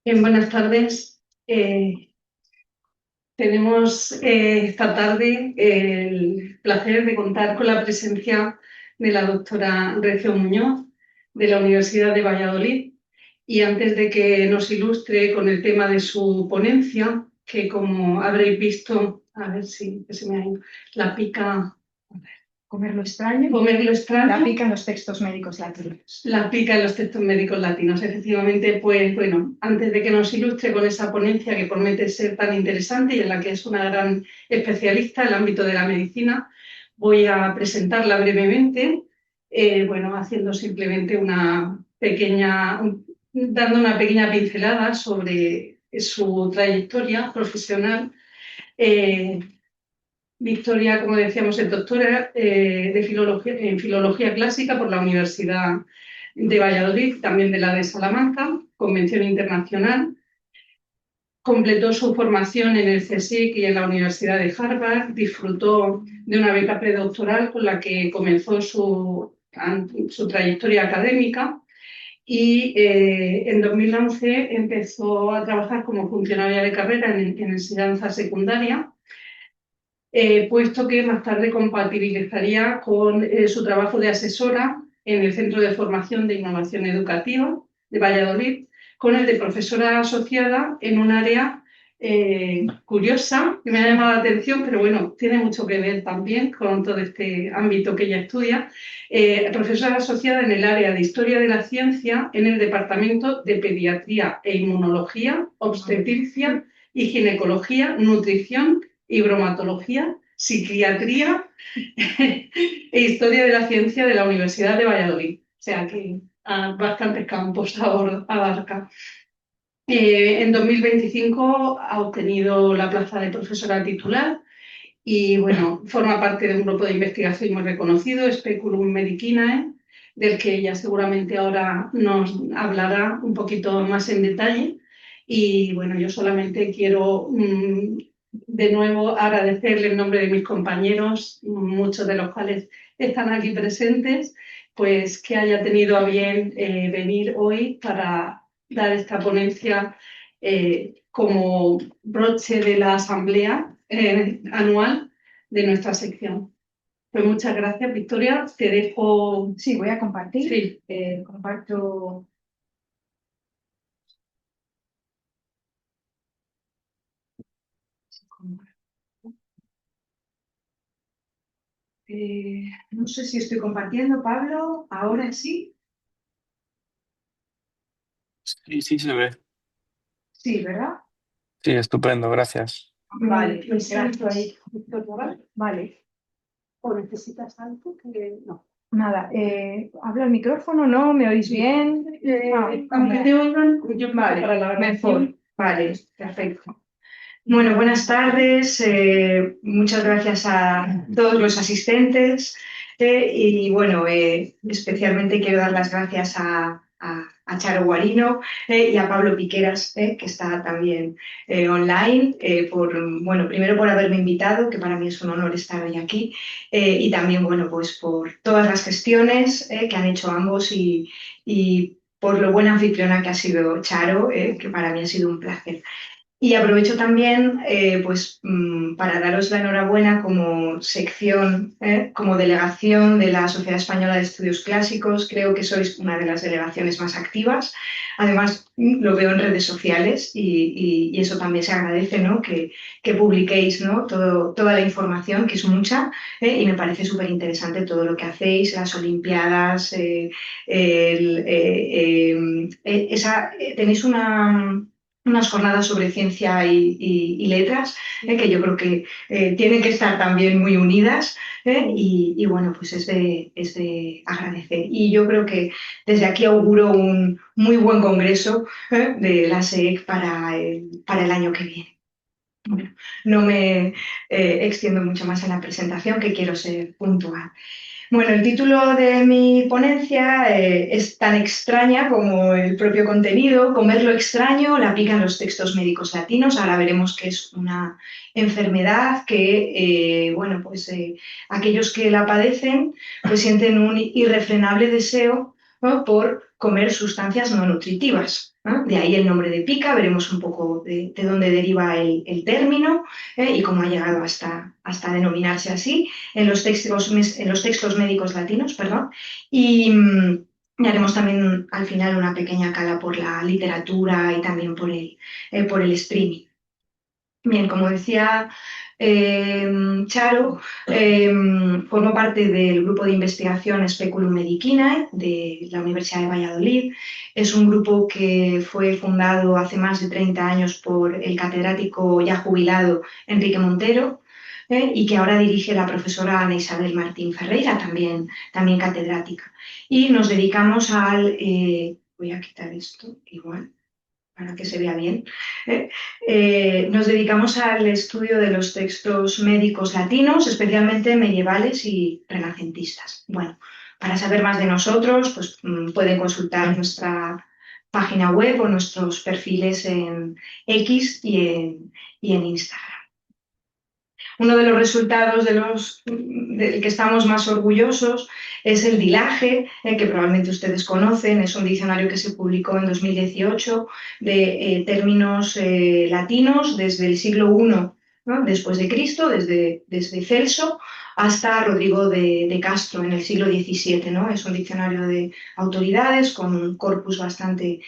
Buenas tardes. Tenemos esta tarde el placer de contar con la presencia de la doctora Recio Muñoz de la Universidad de Valladolid. Y antes de que nos ilustre con el tema de su ponencia, que como habréis visto, a ver si que se me ha ido, la pica. Comer lo extraño, Comer lo extraño. la pica en los textos médicos latinos. La pica en los textos médicos latinos, efectivamente, pues bueno, antes de que nos ilustre con esa ponencia que promete ser tan interesante y en la que es una gran especialista en el ámbito de la medicina, voy a presentarla brevemente, bueno, haciendo simplemente dando una pequeña pincelada sobre su trayectoria profesional. Eh, Victoria, como decíamos, es doctora en filología clásica por la Universidad de Valladolid, también de la de Salamanca, Convención Internacional. Completó su formación en el CSIC y en la Universidad de Harvard. Disfrutó de una beca predoctoral con la que comenzó su trayectoria académica y en 2011 empezó a trabajar como funcionaria de carrera en enseñanza secundaria, puesto que más tarde compatibilizaría con su trabajo de asesora en el Centro de Formación de Innovación Educativa de Valladolid, con el de profesora asociada en un área curiosa que me ha llamado la atención, pero bueno, tiene mucho que ver también con todo este ámbito que ella estudia. Profesora asociada en el área de Historia de la Ciencia en el Departamento de Pediatría e Inmunología, Obstetricia y Ginecología, Nutrición y Bromatología, Psiquiatría e Historia de la Ciencia de la Universidad de Valladolid. O sea que bastantes campos abarca. En 2025 ha obtenido la plaza de profesora titular y bueno, forma parte de un grupo de investigación muy reconocido, Speculum Medicinae, del que ella seguramente ahora nos hablará un poquito más en detalle. Y bueno, yo solamente quiero de nuevo agradecerle en nombre de mis compañeros, muchos de los cuales están aquí presentes, pues que haya tenido a bien venir hoy para dar esta ponencia como broche de la asamblea anual de nuestra sección. Pues muchas gracias, Victoria. Te dejo. Sí, voy a compartir. Sí. Comparto. No sé si estoy compartiendo, Pablo. Ahora sí. Sí, sí se ve. Sí, ¿verdad? Sí, estupendo, gracias. Vale, Pues gracias. ahí, Victoria, ¿vale? Vale. ¿O necesitas algo? No. Nada, ¿habla el micrófono? ¿No? ¿Me oís bien? Aunque te oigan, yo creo que Vale, para la mejor. grabación. Vale, perfecto. Bueno, buenas tardes. Muchas gracias a todos los asistentes. Y bueno, especialmente quiero dar las gracias a Charo Guarino y a Pablo Piqueras, que está también online, bueno, primero por haberme invitado, que para mí es un honor estar hoy aquí, y también, bueno, pues por todas las gestiones que han hecho ambos y por lo buena anfitriona que ha sido Charo, que para mí ha sido un placer. Y aprovecho también para daros la enhorabuena como sección, como delegación de la Sociedad Española de Estudios Clásicos. Creo que sois una de las delegaciones más activas. Además, lo veo en redes sociales y eso también se agradece, ¿no? Que publiquéis, ¿no? Toda la información, que es mucha, y me parece súper interesante todo lo que hacéis, las Olimpiadas. Tenéis unas jornadas sobre ciencia y letras, que yo creo que tienen que estar también muy unidas, y bueno, pues es de agradecer. Y yo creo que desde aquí auguro un muy buen congreso de la SEEC para el año que viene. Bueno, no me extiendo mucho más en la presentación, que quiero ser puntual. Bueno, el título de mi ponencia es tan extraña como el propio contenido: comer lo extraño, la pica en los textos médicos latinos. Ahora veremos que es una enfermedad que, aquellos que la padecen pues sienten un irrefrenable deseo ¿no? Por comer sustancias no nutritivas, ¿no? De ahí el nombre de pica, veremos un poco de dónde deriva el término y cómo ha llegado hasta denominarse así en los textos médicos latinos, perdón. Y haremos también al final una pequeña cala por la literatura y también por el streaming. Bien, como decía Charo, formo parte del grupo de investigación Speculum Medicinae de la Universidad de Valladolid. Es un grupo que fue fundado hace más de 30 años por el catedrático ya jubilado Enrique Montero y que ahora dirige la profesora Ana Isabel Martín Ferreira, también catedrática. Y nos dedicamos voy a quitar esto igual para que se vea bien. Nos dedicamos al estudio de los textos médicos latinos, especialmente medievales y renacentistas. Bueno, para saber más de nosotros, pues pueden consultar nuestra página web o nuestros perfiles en X y en Instagram. Uno de los resultados del que estamos más orgullosos es el DILAGE, que probablemente ustedes conocen. Es un diccionario que se publicó en 2018 de términos latinos desde el siglo I, ¿no? Después de Cristo, desde Celso hasta Rodrigo de Castro en el siglo XVII, ¿no? Es un diccionario de autoridades con un corpus bastante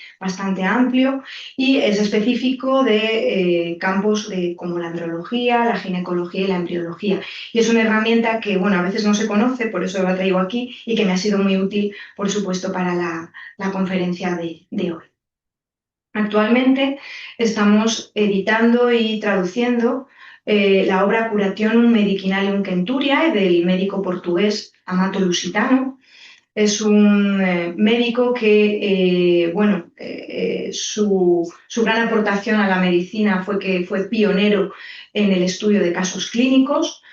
amplio y es específico de campos como la andrología, la ginecología y la embriología. Y es una herramienta que, bueno, a veces no se conoce, por eso la traigo aquí y que me ha sido muy útil, por supuesto, para la conferencia de hoy. Actualmente estamos editando y traduciendo la obra Curationum Medicinalium Centuriae del médico portugués Amato Lusitano. Es un médico que, su gran aportación a la medicina fue que fue pionero en el estudio de casos clínicos.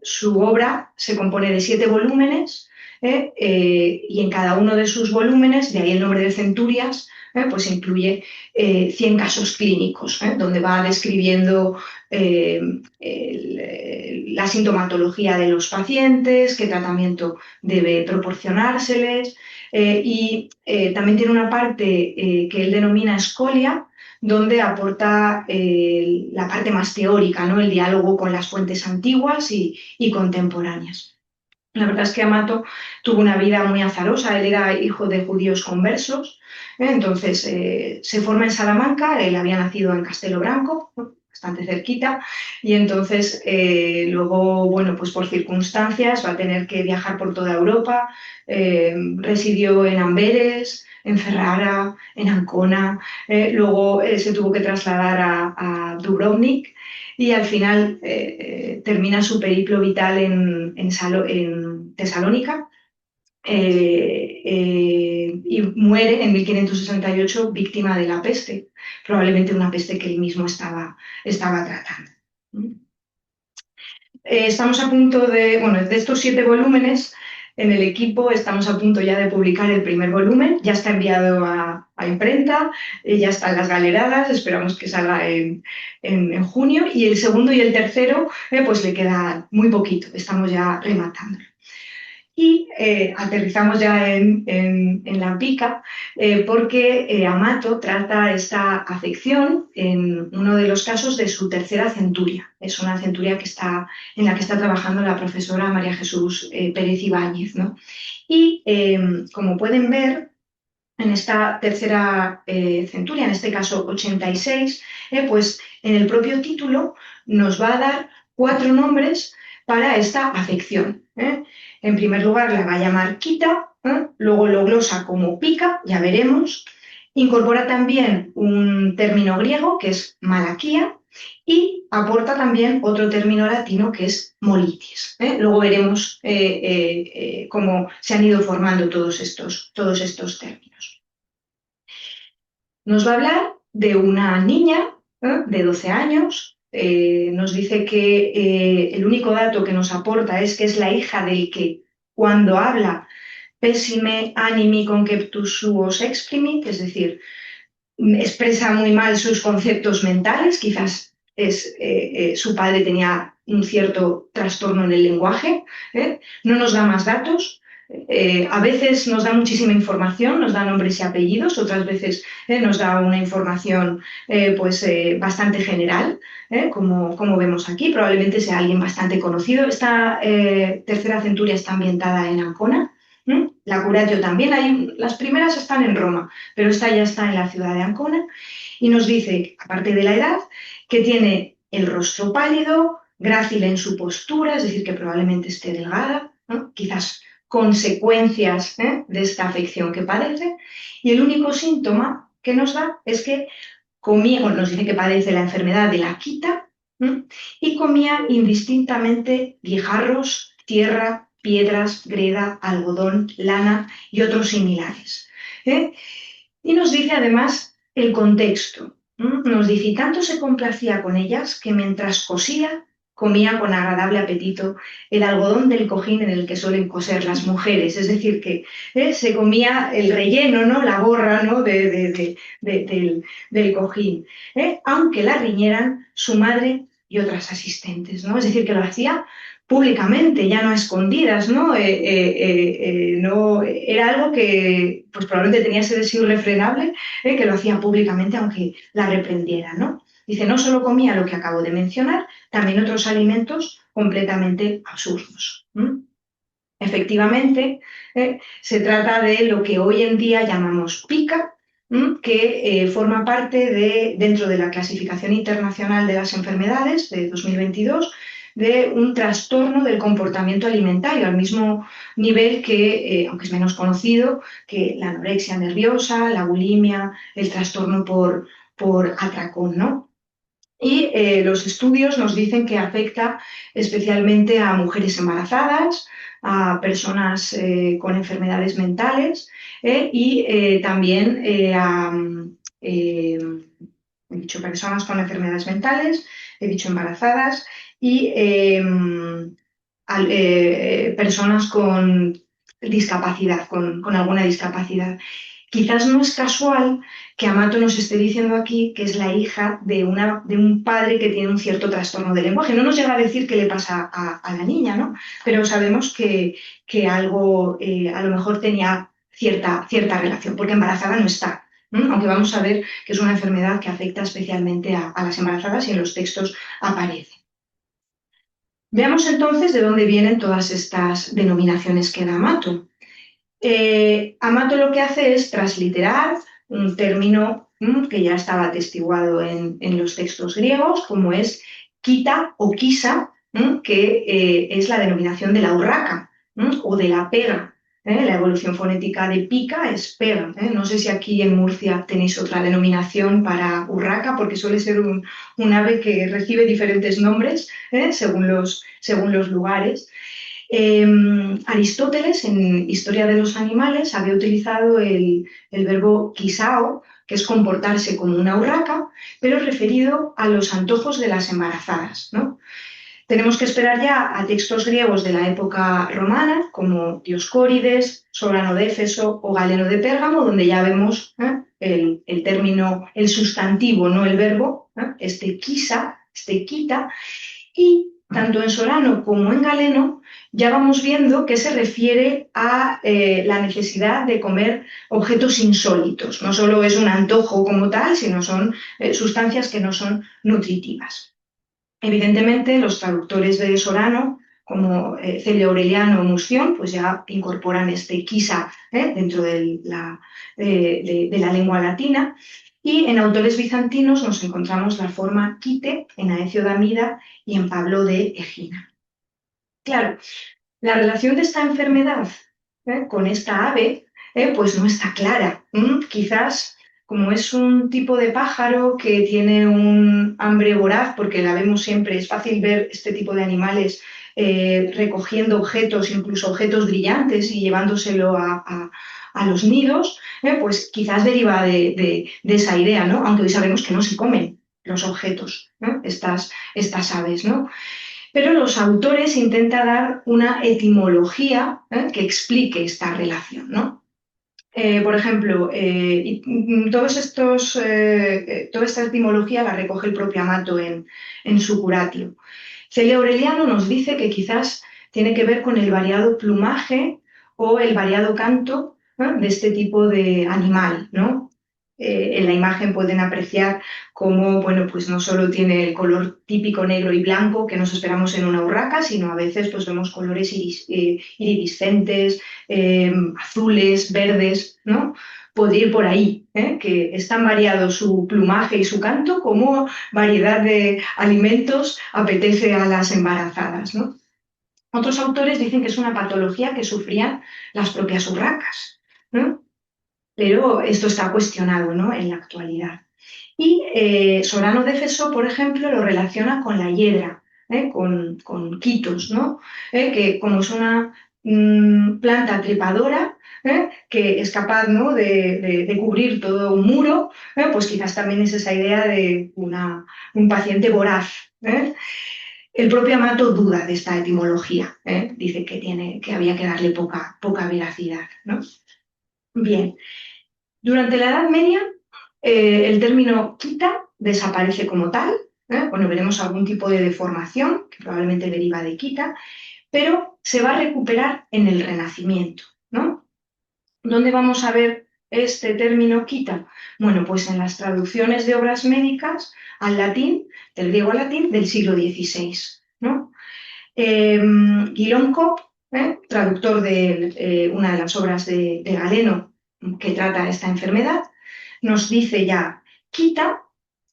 Su obra se compone de 7 volúmenes y en cada uno de sus volúmenes, de ahí el nombre de Centurias, pues incluye 100 casos clínicos, donde va describiendo la sintomatología de los pacientes, qué tratamiento debe proporcionárseles y también tiene una parte que él denomina escolia, donde aporta la parte más teórica, ¿no? El diálogo con las fuentes antiguas y contemporáneas. La verdad es que Amato tuvo una vida muy azarosa. Él era hijo de judíos conversos, entonces se forma en Salamanca. Él había nacido en Castelo Branco, bastante cerquita, y entonces luego, bueno, pues por circunstancias va a tener que viajar por toda Europa. Residió en Amberes, en Ferrara, en Ancona, luego se tuvo que trasladar a Dubrovnik y al final termina su periplo vital en Tesalónica y muere en 1568 víctima de la peste, probablemente una peste que él mismo estaba tratando. Estamos a punto de estos 7 volúmenes, en el equipo estamos a punto ya de publicar el primer volumen, ya está enviado a imprenta, ya están las galeradas, esperamos que salga en junio, y el segundo y el tercero pues le queda muy poquito, estamos ya rematándolo. Y aterrizamos ya en la pica porque Amato trata esta afección en uno de los casos de su tercera centuria. Es una centuria en la que está trabajando la profesora María Jesús Pérez Ibáñez, ¿no? Y como pueden ver, en esta tercera centuria, en este caso 86, pues en el propio título nos va a dar 4 nombres para esta afección. En primer lugar la va a llamar quita, luego lo glosa como pica, ya veremos. Incorpora también un término griego que es malaquía y aporta también otro término latino que es molitis. Luego veremos cómo se han ido formando todos estos términos. Nos va a hablar de una niña de 12 años. Nos dice que el único dato que nos aporta es que es la hija del que cuando habla pessime animi conceptus suos exprimit, es decir, expresa muy mal sus conceptos mentales, quizás su padre tenía un cierto trastorno en el lenguaje. No nos da más datos. A veces nos da muchísima información, nos da nombres y apellidos, otras veces nos da una información bastante general, como vemos aquí. Probablemente sea alguien bastante conocido. Esta tercera centuria está ambientada en Ancona. La Curatio también. Las primeras están en Roma, pero esta ya está en la ciudad de Ancona. Y nos dice, aparte de la edad, que tiene el rostro pálido, grácil en su postura, es decir, que probablemente esté delgada, ¿no? Quizás consecuencias de esta afección que padece. Y el único síntoma que nos da es que comía, bueno, nos dice que padece la enfermedad de la quita, y comía indistintamente guijarros, tierra, piedras, greda, algodón, lana y otros similares. Y nos dice además el contexto. Nos dice, y tanto se complacía con ellas que mientras cosía, comía con agradable apetito el algodón del cojín en el que suelen coser las mujeres. Es decir, que se comía el relleno, ¿no? La borra, ¿no? del cojín, aunque la riñeran su madre y otras asistentes, ¿no? Es decir, que lo hacía públicamente, ya no a escondidas, ¿no? No era algo que pues probablemente tenía ese deseo irrefrenable, que lo hacía públicamente aunque la reprendiera, ¿no? Dice, no solo comía lo que acabo de mencionar, también otros alimentos completamente absurdos. Efectivamente, se trata de lo que hoy en día llamamos pica, que forma parte dentro de la Clasificación Internacional de las Enfermedades de 2022, de un trastorno del comportamiento alimentario, al mismo nivel que, aunque es menos conocido, que la anorexia nerviosa, la bulimia, el trastorno por atracón, ¿no? Y los estudios nos dicen que afecta especialmente a mujeres embarazadas, a personas con enfermedades mentales y también he dicho personas con enfermedades mentales, he dicho embarazadas y personas con discapacidad, con alguna discapacidad. Quizás no es casual que Amato nos esté diciendo aquí que es la hija de un padre que tiene un cierto trastorno del lenguaje. No nos llega a decir qué le pasa a la niña, ¿no? Pero sabemos que algo a lo mejor tenía cierta relación, porque embarazada no está. Aunque vamos a ver que es una enfermedad que afecta especialmente a las embarazadas y en los textos aparece. Veamos entonces de dónde vienen todas estas denominaciones que da Amato. Amato lo que hace es transliterar un término que ya estaba atestiguado en los textos griegos, como es quita o quisa, que es la denominación de la urraca o de la pega. La evolución fonética de pica es pega. No sé si aquí en Murcia tenéis otra denominación para urraca, porque suele ser un ave que recibe diferentes nombres según los lugares. Aristóteles, en Historia de los Animales, había utilizado el verbo quisao, que es comportarse como una urraca, pero referido a los antojos de las embarazadas, ¿no? Tenemos que esperar ya a textos griegos de la época romana, como Dioscórides, Sobrano de Éfeso o Galeno de Pérgamo, donde ya vemos el término, el sustantivo, no el verbo, este quisa, este quita, y tanto en Sorano como en Galeno ya vamos viendo que se refiere a la necesidad de comer objetos insólitos. No solo es un antojo como tal, sino son sustancias que no son nutritivas. Evidentemente, los traductores de Sorano, como Celio Aureliano o Musción, pues ya incorporan este quisa dentro de la lengua latina. Y en autores bizantinos nos encontramos la forma quite en Aecio de Amida y en Pablo de Egina. Claro, la relación de esta enfermedad con esta ave pues no está clara. Quizás como es un tipo de pájaro que tiene un hambre voraz, porque la vemos siempre, es fácil ver este tipo de animales recogiendo objetos, incluso objetos brillantes y llevándoselo a los nidos, pues quizás deriva de esa idea, ¿no? Aunque hoy sabemos que no se comen los objetos, estas aves, ¿no? Pero los autores intentan dar una etimología que explique esta relación, ¿no? Por ejemplo, toda esta etimología la recoge el propio Amato en su Curatio. Celio Aureliano nos dice que quizás tiene que ver con el variado plumaje o el variado canto, ¿no?, de este tipo de animal, ¿no? En la imagen pueden apreciar cómo, bueno, pues no solo tiene el color típico negro y blanco que nos esperamos en una urraca, sino a veces pues vemos colores iridiscentes, azules, verdes, ¿no? Podría ir por ahí, que es tan variado su plumaje y su canto como variedad de alimentos apetece a las embarazadas, ¿no? Otros autores dicen que es una patología que sufrían las propias urracas, ¿no? Pero esto está cuestionado, ¿no?, en la actualidad. Y Sorano de Fesó, por ejemplo, lo relaciona con la hiedra, con quitos, ¿no? Que como es una planta trepadora, que es capaz, ¿no?, de cubrir todo un muro, pues quizás también es esa idea de un paciente voraz, ¿eh? El propio Amato duda de esta etimología, dice que había que darle poca veracidad, ¿no? Bien. Durante la Edad Media, el término quita desaparece como tal. Bueno, veremos algún tipo de deformación que probablemente deriva de quita, pero se va a recuperar en el Renacimiento, ¿no? ¿Dónde vamos a ver este término quita? Bueno, pues en las traducciones de obras médicas al latín, del griego al latín, del siglo XVI, ¿no? Guillaume Copp, traductor de una de las obras de Galeno que trata esta enfermedad, nos dice ya quita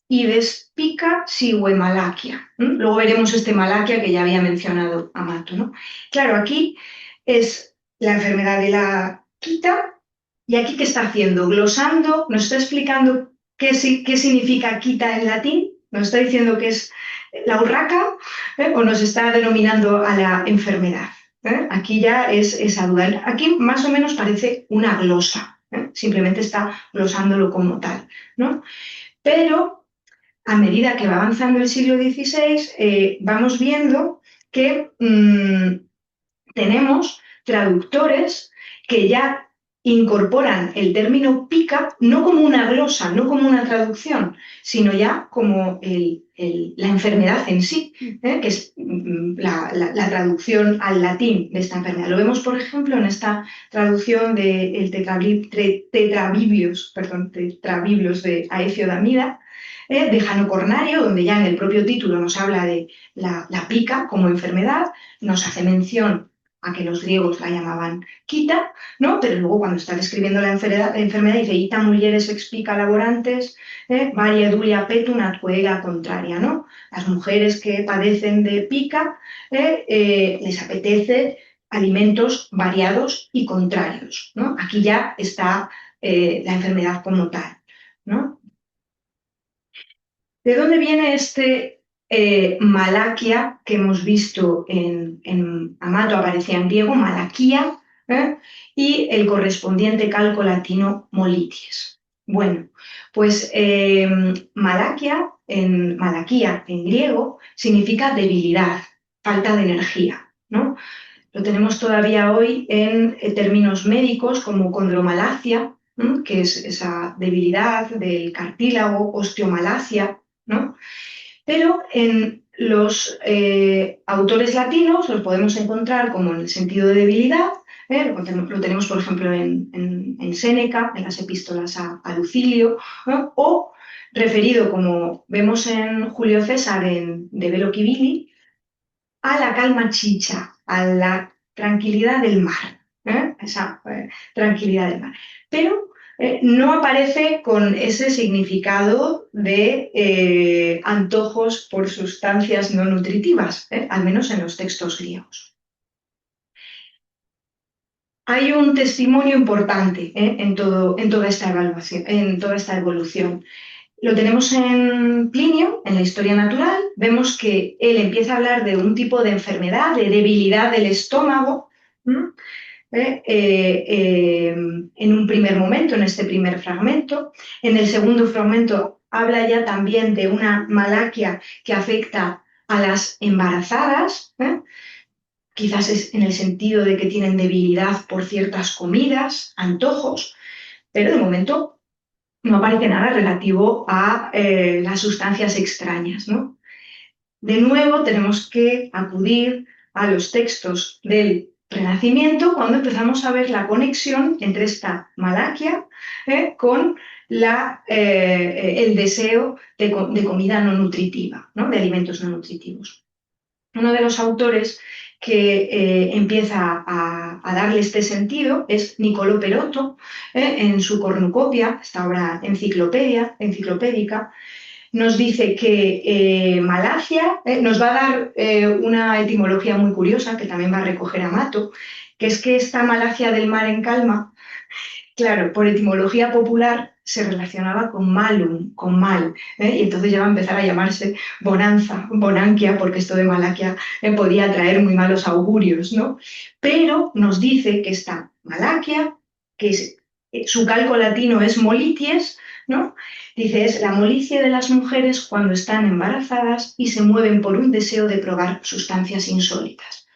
y despica malaquia. Luego veremos este malaquia que ya había mencionado Amato, ¿no? Claro, aquí es la enfermedad de la quita, y aquí ¿qué está haciendo? Glosando, nos está explicando qué significa quita en latín, nos está diciendo que es la urraca, o nos está denominando a la enfermedad. Aquí ya es esa duda. Aquí más o menos parece una glosa, simplemente está glosándolo como tal, ¿no? Pero a medida que va avanzando el siglo XVI, vamos viendo que tenemos traductores que ya incorporan el término pica no como una glosa, no como una traducción, sino ya como la enfermedad en sí, que es la traducción al latín de esta enfermedad. Lo vemos, por ejemplo, en esta traducción del tetrabiblios de Aecio de Amida, de Jano Cornario, donde ya en el propio título nos habla de la pica como enfermedad, nos hace mención a que los griegos la llamaban quita, ¿no? Pero luego cuando está describiendo la enfermedad dice ita mulieres explica laborantes, varia edulia petum atque contraria, ¿no? Las mujeres que padecen de pica les apetece alimentos variados y contrarios, ¿no? Aquí ya está la enfermedad como tal, ¿no? ¿De dónde viene este malaquia que hemos visto en Amato, aparecía en griego, malaquía, y el correspondiente calco latino molities? Bueno, pues malaquia en griego significa debilidad, falta de energía, ¿no? Lo tenemos todavía hoy en términos médicos como condromalacia, que es esa debilidad del cartílago, osteomalacia, ¿no? Pero en los autores latinos los podemos encontrar como en el sentido de debilidad, lo tenemos, por ejemplo, en Séneca, en las epístolas a Lucilio, ¿no? O referido, como vemos en Julio César en De Velo Civili, a la calma chicha, a la tranquilidad del mar, esa tranquilidad del mar. Pero no aparece con ese significado de antojos por sustancias no nutritivas, al menos en los textos griegos. Hay un testimonio importante en toda esta evolución. Lo tenemos en Plinio, en la Historia Natural. Vemos que él empieza a hablar de un tipo de enfermedad, de debilidad del estómago, en un primer momento, en este primer fragmento. En el segundo fragmento habla ya también de una malaquia que afecta a las embarazadas, quizás es en el sentido de que tienen debilidad por ciertas comidas, antojos, pero de momento no aparece nada relativo a las sustancias extrañas, ¿no? De nuevo tenemos que acudir a los textos del Renacimiento, cuando empezamos a ver la conexión entre esta Malaquia con el deseo de comida no nutritiva, ¿no? De alimentos no nutritivos. Uno de los autores que empieza a darle este sentido es Niccolò Perotto, en su cornucopia, esta obra enciclopédica, nos dice que Malacia nos va a dar una etimología muy curiosa que también va a recoger Amato, que es que esta Malacia del mar en calma, claro, por etimología popular se relacionaba con malum, con mal, y entonces ya va a empezar a llamarse bonanza, bonanquia, porque esto de Malaquia podía traer muy malos augurios, ¿no? Pero nos dice que esta Malaquia, que su calco latino es molities, ¿no? Dice, es la molicie de las mujeres cuando están embarazadas y se mueven por un deseo de probar sustancias insólitas.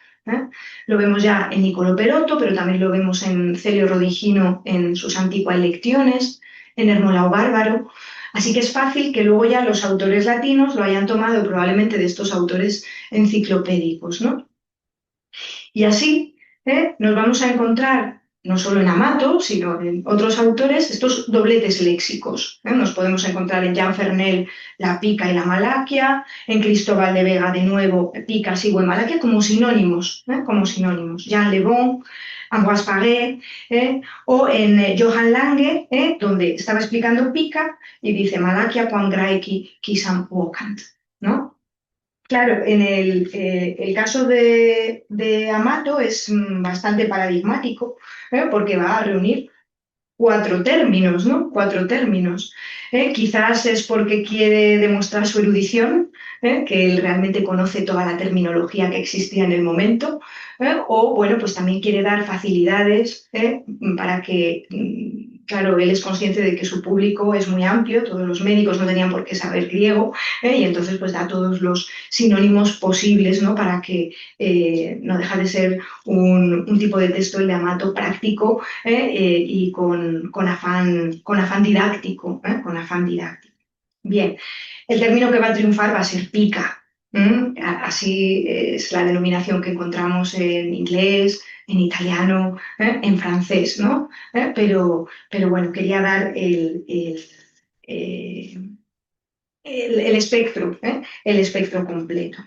Lo vemos ya en Niccolò Perotto, pero también lo vemos en Celio Rodigino en sus Antiquae Lectiones, en Hermolao Bárbaro. Así que es fácil que luego ya los autores latinos lo hayan tomado probablemente de estos autores enciclopédicos, ¿no? Y así nos vamos a encontrar, no solo en Amato, sino en otros autores, estos dobletes léxicos. Nos podemos encontrar en Jean Fernel la pica y la malaquia, en Cristóbal de Vega de nuevo pica, sigo y malaquia como sinónimos, como sinónimos. Jean Le Bon, Ambroise Paré, o en Johann Lange, donde estaba explicando pica y dice malaquia quan graeci quisam vocant, ¿no? Claro, en el caso de Amato es bastante paradigmático, porque va a reunir cuatro términos, ¿no? Cuatro términos. Quizás es porque quiere demostrar su erudición, que él realmente conoce toda la terminología que existía en el momento, o bueno, pues también quiere dar facilidades para que, claro, él es consciente de que su público es muy amplio, todos los médicos no tenían por qué saber griego, y entonces pues da todos los sinónimos posibles, ¿no? Para que no deja de ser un tipo de texto, el de Amato, práctico y con afán didáctico, con afán didáctico. Bien, el término que va a triunfar va a ser pica. Así es la denominación que encontramos en inglés, en italiano, en francés, ¿no? Pero bueno, quería dar el espectro completo.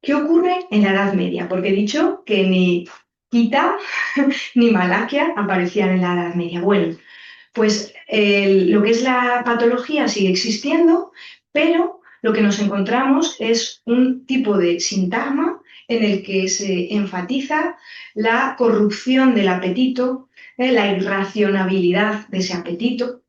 ¿Qué ocurre en la Edad Media? Porque he dicho que ni Quita ni Malaquia aparecían en la Edad Media. Bueno, pues lo que es la patología sigue existiendo, pero lo que nos encontramos es un tipo de sintagma en el que se enfatiza la corrupción del apetito, la irracionabilidad de ese apetito.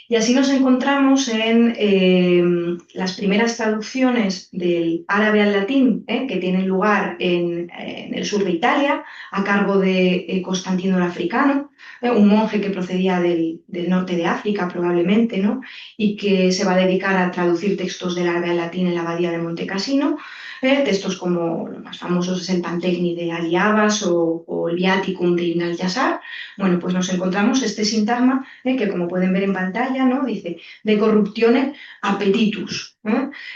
Y así nos encontramos en las primeras traducciones del árabe al latín, que tienen lugar en el sur de Italia, a cargo de Constantino el Africano, un monje que procedía del norte de África probablemente, ¿no? Y que se va a dedicar a traducir textos del árabe al latín en la abadía de Monte Cassino. Textos como los más famosos es el Pantecni de Ali Abbas o el Viaticum de Ibn al-Jazar. Bueno, pues nos encontramos este sintagma que, como pueden ver en pantalla, ¿no? Dice de corruptione appetitus.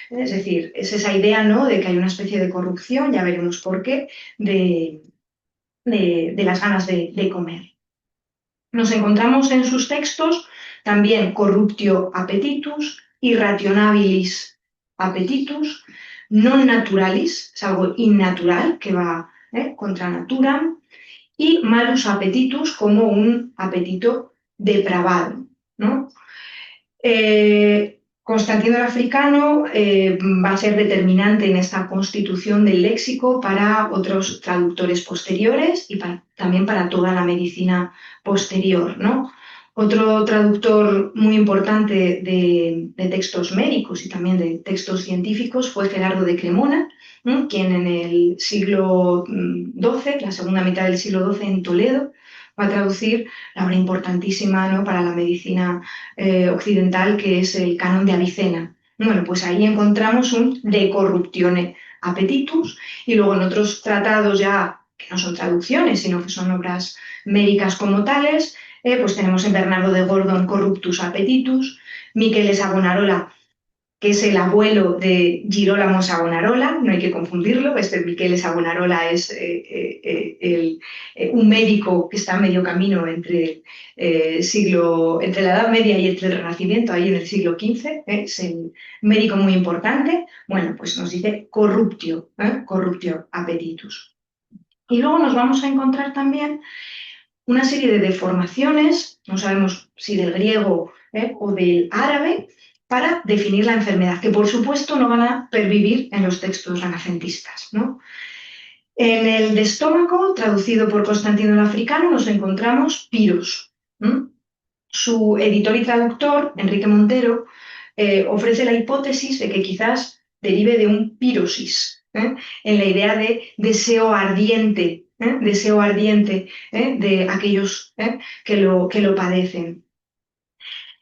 Es decir, es esa idea, ¿no? De que hay una especie de corrupción, ya veremos por qué, de las ganas de comer. Nos encontramos en sus textos también corruptio appetitus, irrationabilis appetitus, non naturalis, es algo innatural que va contra naturam, y malus appetitus como un apetito depravado, ¿no? Constantino el Africano va a ser determinante en esta constitución del léxico para otros traductores posteriores y también para toda la medicina posterior, ¿no? Otro traductor muy importante de textos médicos y también de textos científicos fue Gerardo de Cremona, ¿no? Quien en el siglo XII, la segunda mitad del siglo XII en Toledo, va a traducir la obra importantísima, ¿no? Para la medicina occidental, que es el Canon de Avicena. Bueno, pues ahí encontramos un De corruptione appetitus, y luego en otros tratados ya que no son traducciones, sino que son obras médicas como tales, pues tenemos en Bernardo de Gordon Corruptus appetitus, Michele Savonarola que es el abuelo de Girolamo Savonarola, no hay que confundirlo, este Michele Savonarola es un médico que está a medio camino entre la Edad Media y entre el Renacimiento, ahí en el siglo XV, es el médico muy importante. Bueno, pues nos dice corruptio appetitus. Y luego nos vamos a encontrar también una serie de deformaciones, no sabemos si del griego o del árabe, para definir la enfermedad, que por supuesto no van a pervivir en los textos renacentistas, ¿no? En el de estómago, traducido por Constantino el Africano, nos encontramos piros. Su editor y traductor, Enrique Montero, ofrece la hipótesis de que quizás derive de un pirosis, en la idea de deseo ardiente de aquellos que lo padecen.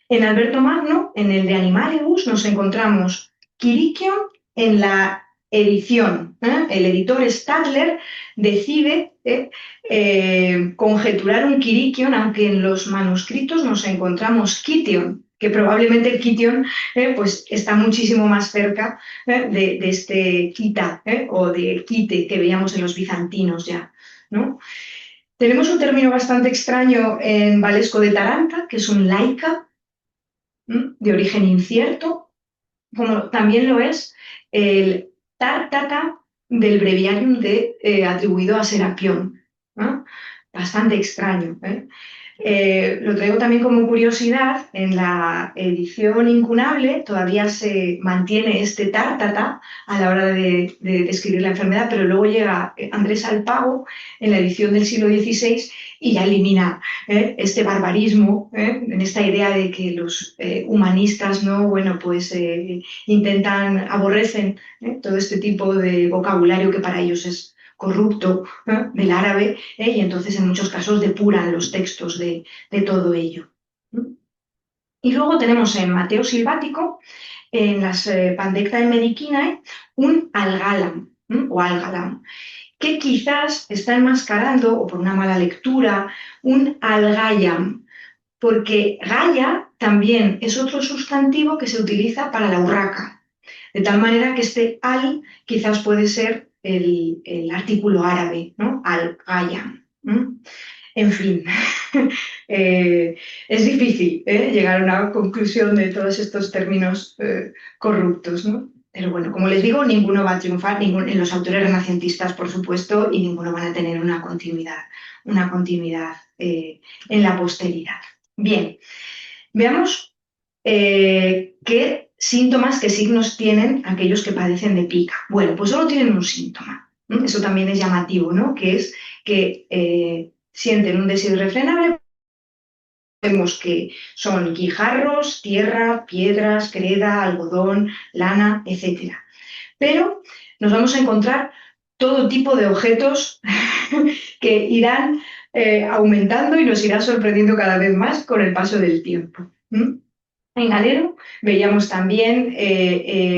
En Alberto Magno, en el de Animalibus, nos encontramos Quiriquion en la edición. El editor Stadler decide conjeturar un Quiriquion, aunque en los manuscritos nos encontramos Kition, que probablemente el Kition pues está muchísimo más cerca de este Kita o de Kite que veíamos en los bizantinos ya, ¿no? Tenemos un término bastante extraño en Valesco de Taranta, que es un laica, de origen incierto, como también lo es el tártata del breviarium atribuido a Serapión. Bastante extraño. Lo traigo también como curiosidad, en la edición incunable todavía se mantiene este tártata a la hora de describir la enfermedad, pero luego llega Andrés Alpago en la edición del siglo XVI y ya elimina este barbarismo, en esta idea de que los humanistas no, bueno, pues aborrecen todo este tipo de vocabulario que para ellos es corrupto, del árabe, y entonces en muchos casos depuran los textos de todo ello. Y luego tenemos en Mateo Silvático, en las Pandectae Mediquinae, un algalam o algalam, que quizás está enmascarando, o por una mala lectura, un algayam, porque gaya también es otro sustantivo que se utiliza para la urraca, de tal manera que este al quizás puede ser el artículo árabe, ¿no? Al-gayam. En fin, es difícil llegar a una conclusión de todos estos términos corruptos, ¿no? Pero bueno, como les digo, ninguno va a triunfar, en los autores renacentistas, por supuesto, y ninguno van a tener una continuidad en la posteridad. Bien, veamos qué síntomas, qué signos tienen aquellos que padecen de pica. Bueno, pues solo tienen un síntoma. Eso también es llamativo, ¿no? Que es que sienten un deseo irrefrenable. Vemos que son guijarros, tierra, piedras, greda, algodón, lana, etc. Pero nos vamos a encontrar todo tipo de objetos que irán aumentando y nos irán sorprendiendo cada vez más con el paso del tiempo. En Galeno veíamos también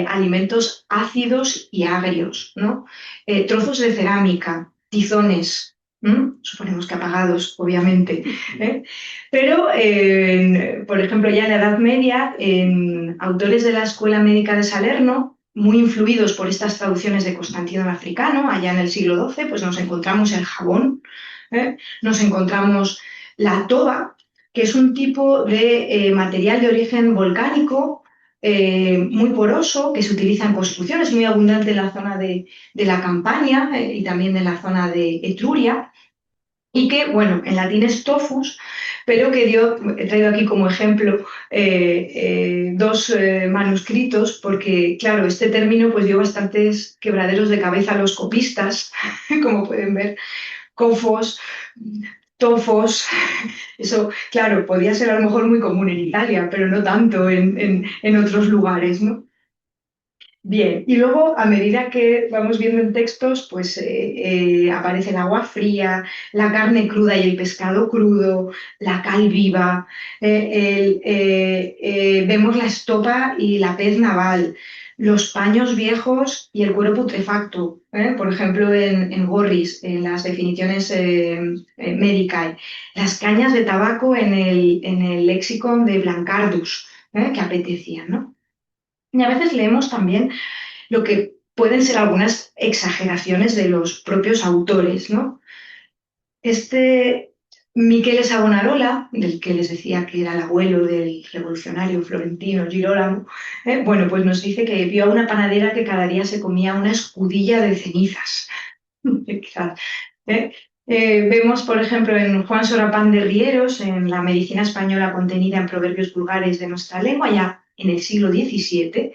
alimentos ácidos y agrios, ¿no? Trozos de cerámica, tizones, suponemos que apagados, obviamente. Pero, por ejemplo, ya en la Edad Media, en autores de la Escuela Médica de Salerno, muy influidos por estas traducciones de Constantino el Africano, allá en el siglo XII, pues nos encontramos el jabón, nos encontramos la toba, que es un tipo de material de origen volcánico, muy poroso, que se utiliza en construcciones, muy abundante en la zona de la Campania y también en la zona de Etruria, y que, bueno, en latín es tofus, pero que he traído aquí como ejemplo dos manuscritos, porque, claro, este término pues dio bastantes quebraderos de cabeza a los copistas, como pueden ver, cofos, tofos. Eso, claro, podía ser a lo mejor muy común en Italia, pero no tanto en otros lugares, ¿no? Bien, y luego a medida que vamos viendo en textos, pues aparece el agua fría, la carne cruda y el pescado crudo, la cal viva, vemos la estopa y la pez naval, los paños viejos y el cuero putrefacto, por ejemplo en Gorris, en las definiciones Medicae, las cañas de tabaco en el léxico de Blancardus, que apetecían, ¿no? Y a veces leemos también lo que pueden ser algunas exageraciones de los propios autores, ¿no? Este Michele Savonarola, del que les decía que era el abuelo del revolucionario florentino Girolamo, bueno, pues nos dice que vio a una panadera que cada día se comía una escudilla de cenizas. ¿Eh? Vemos, por ejemplo, en Juan Sorapán de Rieros, en la medicina española contenida en proverbios vulgares de nuestra lengua, ya en el siglo XVII,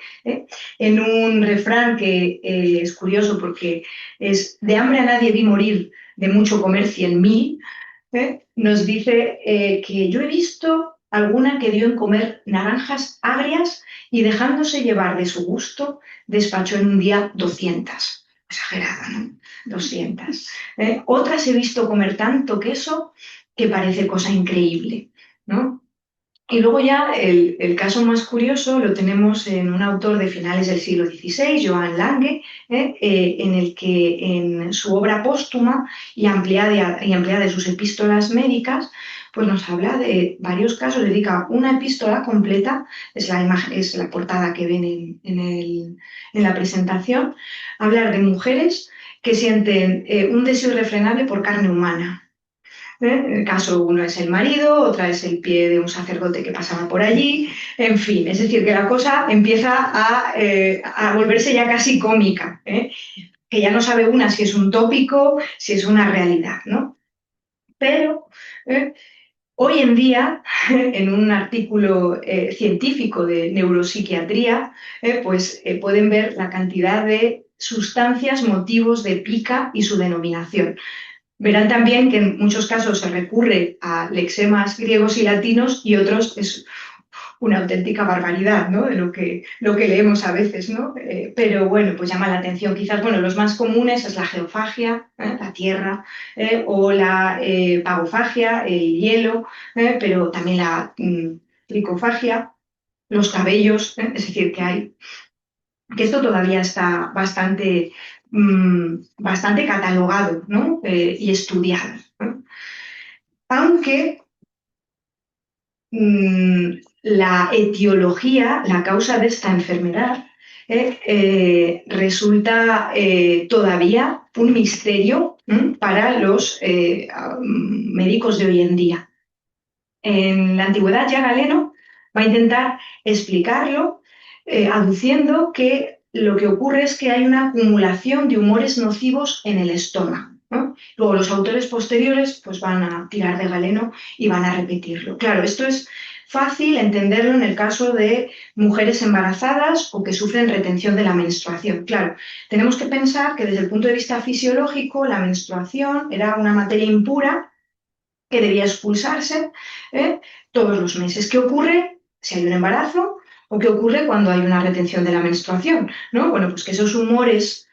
en un refrán que es curioso porque es de hambre a nadie vi morir, de mucho comer 100.000, nos dice que yo he visto alguna que dio en comer naranjas agrias y dejándose llevar de su gusto, despachó en un día 200. Exagerada, ¿no? 200. Otras he visto comer tanto queso que parece cosa increíble, ¿no? Y luego ya el caso más curioso lo tenemos en un autor de finales del siglo XVI, Joan Lange, en el que en su obra póstuma y ampliada de sus epístolas médicas, pues nos habla de varios casos, dedica una epístola completa, es la imagen, es la portada que ven en la presentación, a hablar de mujeres que sienten un deseo irrefrenable por carne humana. En el caso uno es el marido, otra es el pie de un sacerdote que pasaba por allí, en fin, es decir, que la cosa empieza a volverse ya casi cómica, que ya no sabe una si es un tópico, si es una realidad, ¿no? Pero hoy en día, en un artículo científico de neuropsiquiatría, pues pueden ver la cantidad de sustancias, motivos de pica y su denominación. Verán también que en muchos casos se recurre a lexemas griegos y latinos y otros es una auténtica barbaridad, ¿no? De lo que leemos a veces, ¿no? Pero bueno, pues llama la atención. Quizás, bueno, los más comunes es la geofagia, la tierra, o la pagofagia, el hielo, pero también la tricofagia, los cabellos, es decir, que esto todavía está bastante catalogado, ¿no? Y estudiado, ¿no? Aunque la etiología, la causa de esta enfermedad, resulta todavía un misterio para los médicos de hoy en día. En la antigüedad ya Galeno va a intentar explicarlo aduciendo que lo que ocurre es que hay una acumulación de humores nocivos en el estómago, ¿no? Luego los autores posteriores pues van a tirar de Galeno y van a repetirlo. Claro, esto es fácil entenderlo en el caso de mujeres embarazadas o que sufren retención de la menstruación. Claro, tenemos que pensar que desde el punto de vista fisiológico la menstruación era una materia impura que debía expulsarse todos los meses. ¿Qué ocurre si hay un embarazo o qué ocurre cuando hay una retención de la menstruación? ¿No? Bueno, pues que esos humores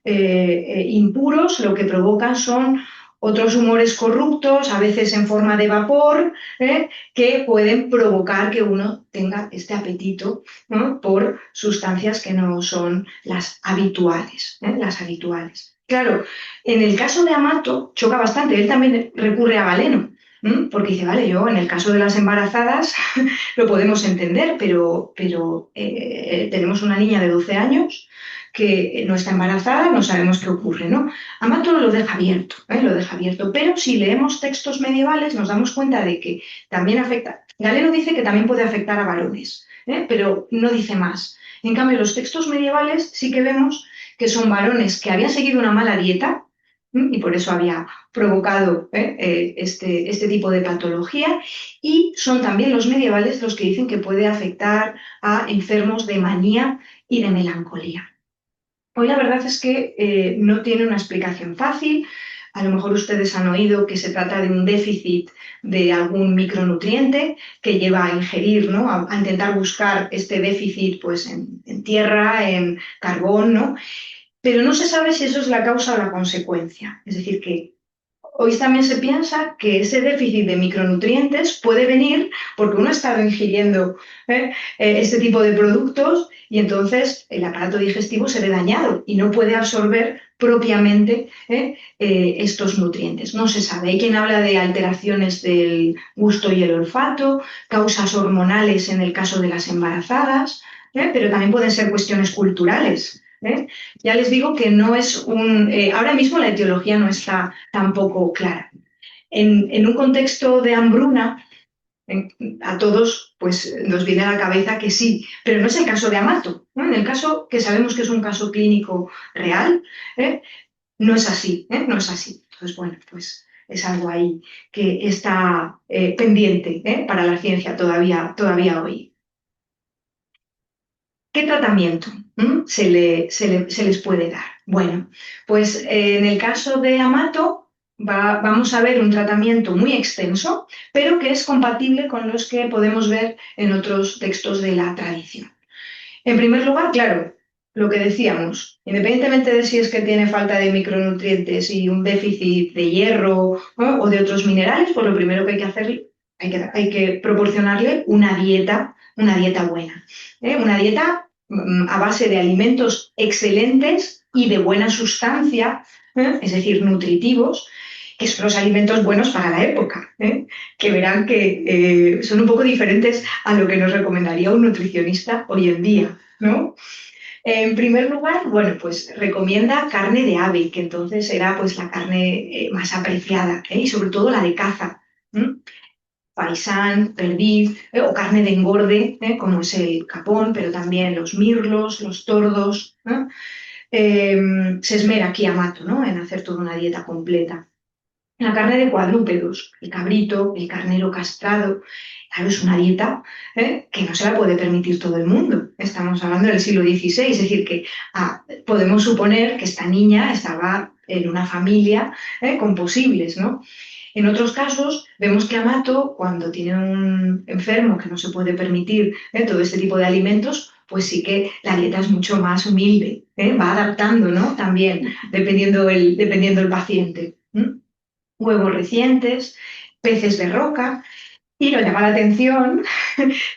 impuros lo que provocan son otros humores corruptos, a veces en forma de vapor, que pueden provocar que uno tenga este apetito, ¿no? Por sustancias que no son las habituales, las habituales. Claro, en el caso de Amato choca bastante, él también recurre a Galeno, porque dice, vale, yo en el caso de las embarazadas lo podemos entender, pero tenemos una niña de 12 años que no está embarazada, no sabemos qué ocurre, ¿no? Amato lo deja abierto, pero si leemos textos medievales nos damos cuenta de que también afecta, Galeno dice que también puede afectar a varones, pero no dice más. En cambio, los textos medievales sí que vemos que son varones que habían seguido una mala dieta y por eso había provocado este tipo de patología, y son también los medievales los que dicen que puede afectar a enfermos de manía y de melancolía. Hoy la verdad es que no tiene una explicación fácil. A lo mejor ustedes han oído que se trata de un déficit de algún micronutriente que lleva a ingerir, ¿no? A intentar buscar este déficit pues, en tierra, en carbón, ¿no? Pero no se sabe si eso es la causa o la consecuencia. Es decir, que hoy también se piensa que ese déficit de micronutrientes puede venir porque uno ha estado ingiriendo este tipo de productos y entonces el aparato digestivo se ve dañado y no puede absorber propiamente estos nutrientes. No se sabe. Hay quien habla de alteraciones del gusto y el olfato, causas hormonales en el caso de las embarazadas. pero también pueden ser cuestiones culturales. Ya les digo que no es ahora mismo la etiología no está tampoco clara. En un contexto de hambruna, a todos pues, nos viene a la cabeza que sí, pero no es el caso de Amato, ¿no? En el caso que sabemos que es un caso clínico real, no es así, no es así. Entonces, bueno, pues es algo ahí que está pendiente para la ciencia todavía hoy. ¿Qué tratamiento se les puede dar? Bueno, pues en el caso de Amato vamos a ver un tratamiento muy extenso, pero que es compatible con los que podemos ver en otros textos de la tradición. En primer lugar, claro, lo que decíamos, independientemente de si es que tiene falta de micronutrientes y un déficit de hierro, ¿no? O de otros minerales, pues lo primero que hay que hacer, hay que proporcionarle una dieta buena. Una dieta a base de alimentos excelentes y de buena sustancia, es decir, nutritivos, que son los alimentos buenos para la época, que verán que son un poco diferentes a lo que nos recomendaría un nutricionista hoy en día, ¿no? En primer lugar, bueno, pues recomienda carne de ave, que entonces era pues la carne más apreciada, y sobre todo la de caza. Faisán, perdiz, o carne de engorde, como es el capón, pero también los mirlos, los tordos. Se esmera aquí Amato, ¿no? En hacer toda una dieta completa. La carne de cuadrúpedos, el cabrito, el carnero castrado, claro, es una dieta que no se la puede permitir todo el mundo. Estamos hablando del siglo XVI, es decir, que podemos suponer que esta niña estaba en una familia con posibles, ¿no? En otros casos, vemos que Amato, cuando tiene un enfermo que no se puede permitir todo este tipo de alimentos, pues sí que la dieta es mucho más humilde, va adaptando, ¿no? También, dependiendo el paciente. Huevos recientes, peces de roca, y nos llama la atención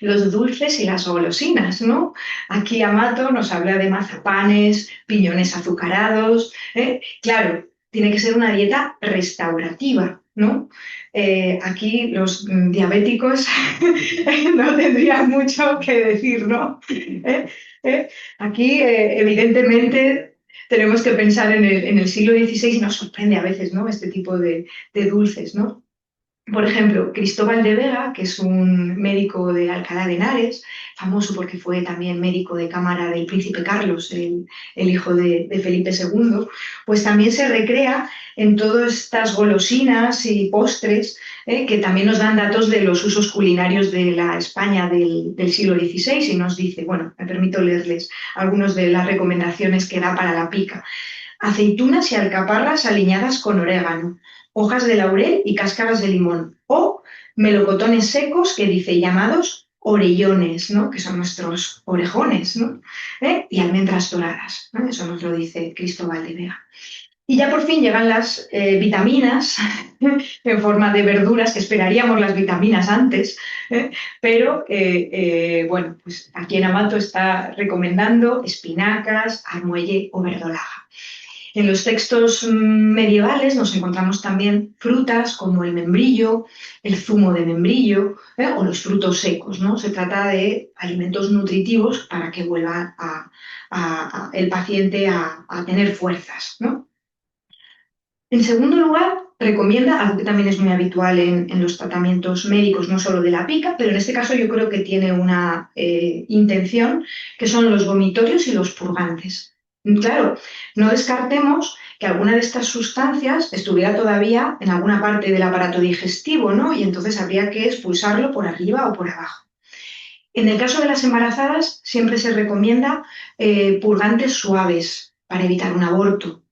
los dulces y las golosinas, ¿no? Aquí Amato nos habla de mazapanes, piñones azucarados. Claro, tiene que ser una dieta restaurativa, ¿no? Aquí los diabéticos no tendrían mucho que decir, ¿no? Aquí, evidentemente, tenemos que pensar en el siglo XVI y nos sorprende a veces, ¿no? Este tipo de dulces, ¿no? Por ejemplo, Cristóbal de Vega, que es un médico de Alcalá de Henares, famoso porque fue también médico de cámara del príncipe Carlos, el hijo de Felipe II, pues también se recrea en todas estas golosinas y postres que también nos dan datos de los usos culinarios de la España del siglo XVI y nos dice, bueno, me permito leerles algunas de las recomendaciones que da para la pica. Aceitunas y alcaparras aliñadas con orégano, hojas de laurel y cáscaras de limón, o melocotones secos, que dice llamados orellones, ¿no? Que son nuestros orejones, ¿no? Y almendras doradas, ¿no? Eso nos lo dice Cristóbal de Vega. Y ya por fin llegan las vitaminas en forma de verduras, que esperaríamos las vitaminas antes, pero bueno, pues aquí en Amato está recomendando espinacas, armuelle o verdolaga. En los textos medievales nos encontramos también frutas como el membrillo, el zumo de membrillo o los frutos secos, ¿no? Se trata de alimentos nutritivos para que vuelva el paciente a tener fuerzas, ¿no? En segundo lugar, recomienda algo que también es muy habitual en los tratamientos médicos, no solo de la pica, pero en este caso yo creo que tiene una intención, que son los vomitorios y los purgantes. Claro, no descartemos que alguna de estas sustancias estuviera todavía en alguna parte del aparato digestivo, ¿no? Y entonces habría que expulsarlo por arriba o por abajo. En el caso de las embarazadas, siempre se recomienda purgantes suaves para evitar un aborto.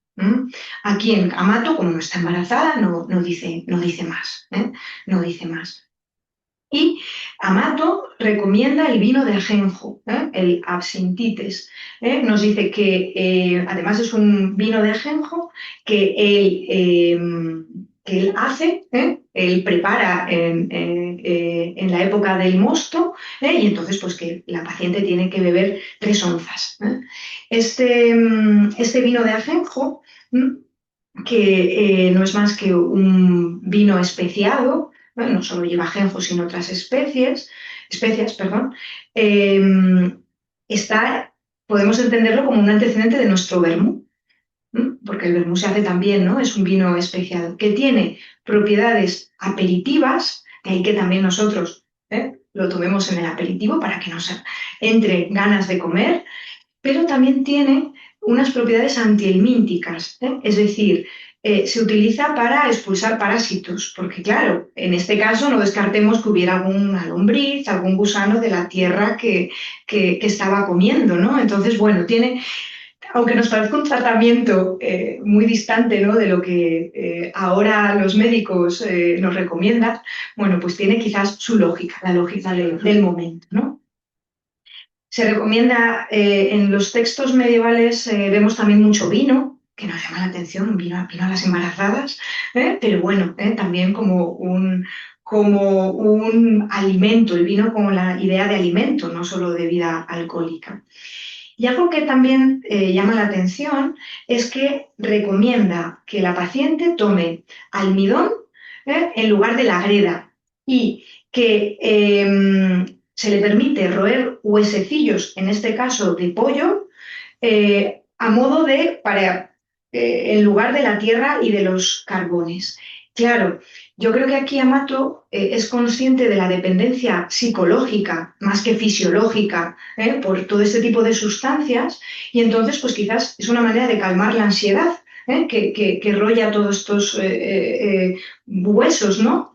Aquí en Amato, como no está embarazada, no dice más. No dice más. Y Amato recomienda el vino de ajenjo, el absintites. Nos dice que además es un vino de ajenjo que él hace, él prepara en la época del mosto, y entonces pues que la paciente tiene que beber 3 onzas. Este vino de ajenjo, que no es más que un vino especiado, no solo lleva ajenjo, sino otras especias, perdón, podemos entenderlo como un antecedente de nuestro vermú, porque el vermú se hace también, ¿no? Es un vino especial que tiene propiedades aperitivas, de ahí que también nosotros lo tomemos en el aperitivo para que nos entre ganas de comer, pero también tiene unas propiedades antihelmínticas, es decir, se utiliza para expulsar parásitos, porque claro, en este caso no descartemos que hubiera alguna lombriz, algún gusano de la tierra que estaba comiendo, ¿no? Entonces, bueno, aunque nos parezca un tratamiento muy distante, ¿no?, de lo que ahora los médicos nos recomiendan, bueno, pues tiene quizás su lógica, la lógica del momento, ¿no? Se recomienda, en los textos medievales vemos también mucho vino, que nos llama la atención, vino a las embarazadas, pero bueno, también como un alimento, el vino como la idea de alimento, no solo de vida alcohólica. Y algo que también llama la atención es que recomienda que la paciente tome almidón en lugar de la greda y que se le permite roer huesecillos, en este caso de pollo, a modo en lugar de la tierra y de los carbones. Claro, yo creo que aquí Amato es consciente de la dependencia psicológica más que fisiológica por todo este tipo de sustancias y entonces pues quizás es una manera de calmar la ansiedad que rolla todos estos huesos, ¿no?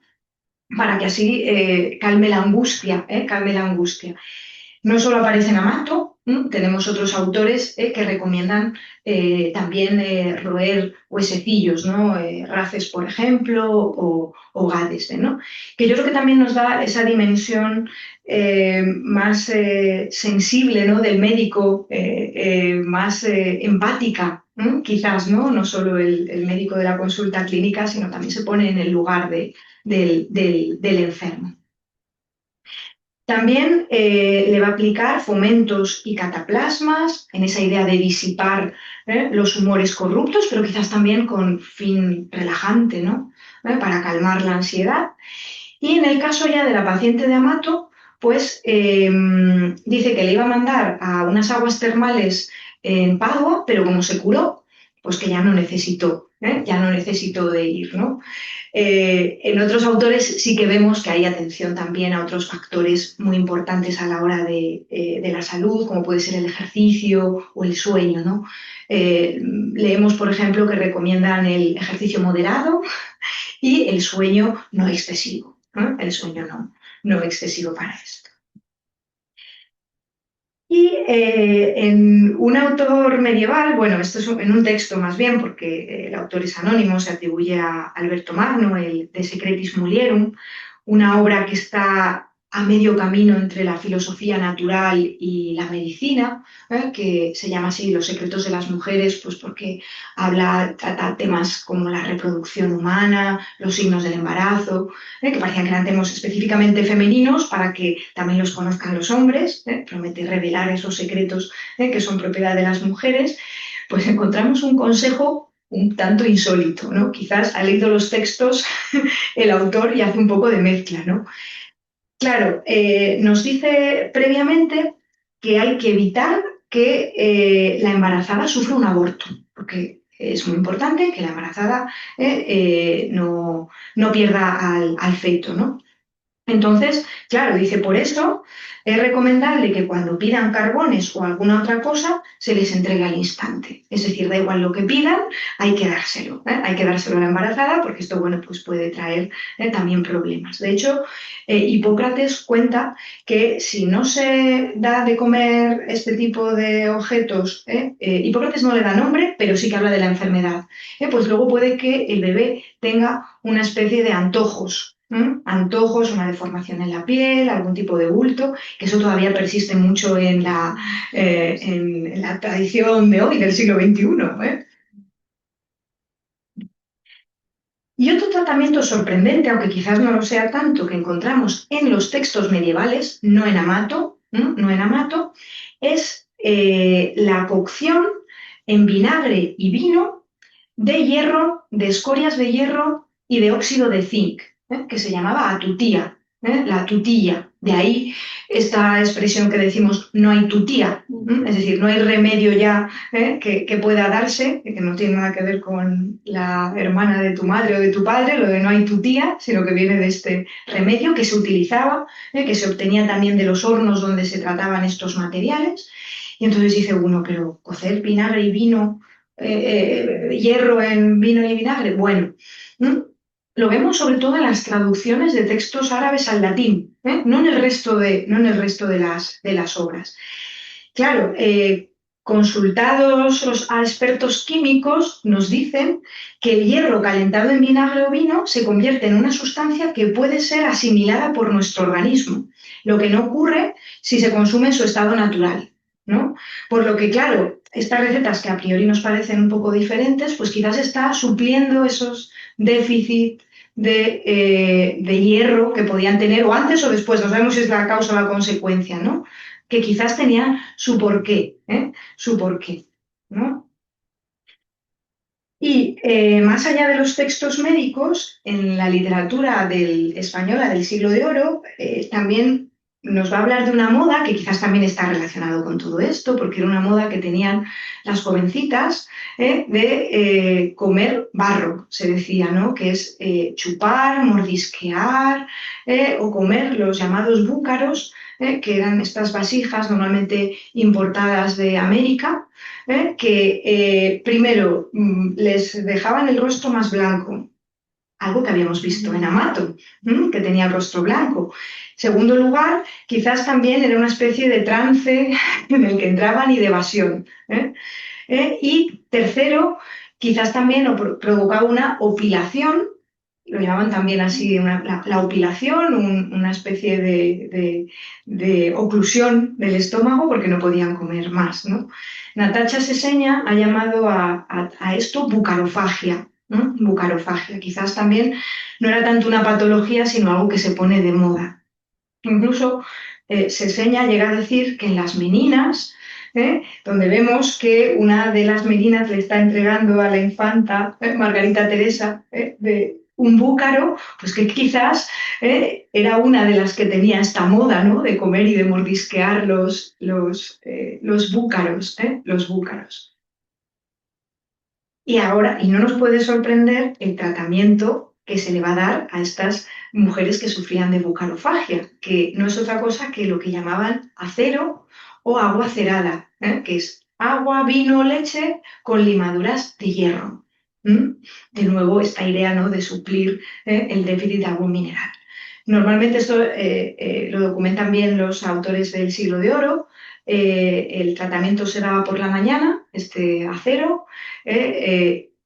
Para que así calme la angustia, calme la angustia. No solo aparece en Amato, tenemos otros autores que recomiendan también roer huesecillos, ¿no? Races, por ejemplo, o Gades, ¿no? Que yo creo que también nos da esa dimensión más sensible, ¿no?, del médico, más empática, quizás, ¿no? No solo el médico de la consulta clínica, sino también se pone en el lugar del enfermo. También le va a aplicar fomentos y cataplasmas, en esa idea de disipar los humores corruptos, pero quizás también con fin relajante, ¿no? Para calmar la ansiedad. Y en el caso ya de la paciente de Amato, pues dice que le iba a mandar a unas aguas termales en Padua, pero como se curó, pues que ya no necesitó de ir, ¿no? En otros autores sí que vemos que hay atención también a otros factores muy importantes a la hora de la salud, como puede ser el ejercicio o el sueño, ¿no? Leemos, por ejemplo, que recomiendan el ejercicio moderado y el sueño no excesivo, ¿no? El sueño no excesivo para esto. Y en un autor medieval, bueno, esto es en un texto más bien, porque el autor es anónimo, se atribuye a Alberto Magno, el De Secretis Mulierum, una obra que está a medio camino entre la filosofía natural y la medicina, que se llama así Los secretos de las mujeres, pues porque trata temas como la reproducción humana, los signos del embarazo, que parecían que eran temas específicamente femeninos para que también los conozcan los hombres, promete revelar esos secretos que son propiedad de las mujeres, pues encontramos un consejo un tanto insólito, ¿no? Quizás ha leído los textos el autor y hace un poco de mezcla, ¿no? Claro, nos dice previamente que hay que evitar que la embarazada sufra un aborto, porque es muy importante que la embarazada no pierda al feto, ¿no? Entonces, claro, dice, por eso es recomendable que cuando pidan carbones o alguna otra cosa, se les entregue al instante. Es decir, da igual lo que pidan, hay que dárselo. Hay que dárselo a la embarazada porque esto, bueno, pues puede traer también problemas. De hecho, Hipócrates cuenta que si no se da de comer este tipo de objetos, Hipócrates no le da nombre, pero sí que habla de la enfermedad, pues luego puede que el bebé tenga una especie de antojos. Antojos, una deformación en la piel, algún tipo de bulto, que eso todavía persiste mucho en la tradición de hoy, del siglo XXI. Y otro tratamiento sorprendente, aunque quizás no lo sea tanto, que encontramos en los textos medievales, no en Amato, es la cocción en vinagre y vino de hierro, de escorias de hierro y de óxido de zinc, que se llamaba atutía, la tutilla. De ahí esta expresión que decimos no hay tutía, es decir, no hay remedio ya que pueda darse, que no tiene nada que ver con la hermana de tu madre o de tu padre, lo de no hay tutía, sino que viene de este remedio que se utilizaba, que se obtenía también de los hornos donde se trataban estos materiales. Y entonces dice uno, pero cocer vinagre y vino, hierro en vino y vinagre, bueno. Lo vemos sobre todo en las traducciones de textos árabes al latín, no en el resto de las obras. Claro, consultados a expertos químicos, nos dicen que el hierro calentado en vinagre o vino se convierte en una sustancia que puede ser asimilada por nuestro organismo, lo que no ocurre si se consume en su estado natural, ¿no? Por lo que, claro, estas recetas que a priori nos parecen un poco diferentes, pues quizás está supliendo esos déficit de hierro que podían tener, o antes o después, no sabemos si es la causa o la consecuencia, ¿no? Que quizás tenían su porqué, ¿no? Y más allá de los textos médicos, en la literatura española del Siglo de Oro, también nos va a hablar de una moda que quizás también está relacionado con todo esto, porque era una moda que tenían las jovencitas de comer barro, se decía, ¿no? Que es chupar, mordisquear o comer los llamados búcaros, que eran estas vasijas normalmente importadas de América, que primero les dejaban el rostro más blanco, algo que habíamos visto en Amato, que tenía el rostro blanco. Segundo lugar, quizás también era una especie de trance en el que entraban y de evasión. Y tercero, quizás también provocaba una opilación, lo llamaban también así, la opilación, una especie de oclusión del estómago porque no podían comer más, ¿no? Natacha Seseña ha llamado a esto bucarofagia, ¿no? Bucarofagia. Quizás también no era tanto una patología, sino algo que se pone de moda. Incluso Seseña llega a decir que en las meninas, donde vemos que una de las meninas le está entregando a la infanta Margarita Teresa de un búcaro, pues que quizás era una de las que tenía esta moda, ¿no? De comer y de mordisquear los búcaros, los búcaros. Y ahora, y no nos puede sorprender el tratamiento que se le va a dar a estas mujeres que sufrían de bucarofagia, que no es otra cosa que lo que llamaban acero o agua cerada, que es agua, vino, leche con limaduras de hierro. De nuevo, esta idea, ¿no?, de suplir el déficit de algún mineral. Normalmente esto lo documentan bien los autores del Siglo de Oro. El tratamiento se daba por la mañana, este acero.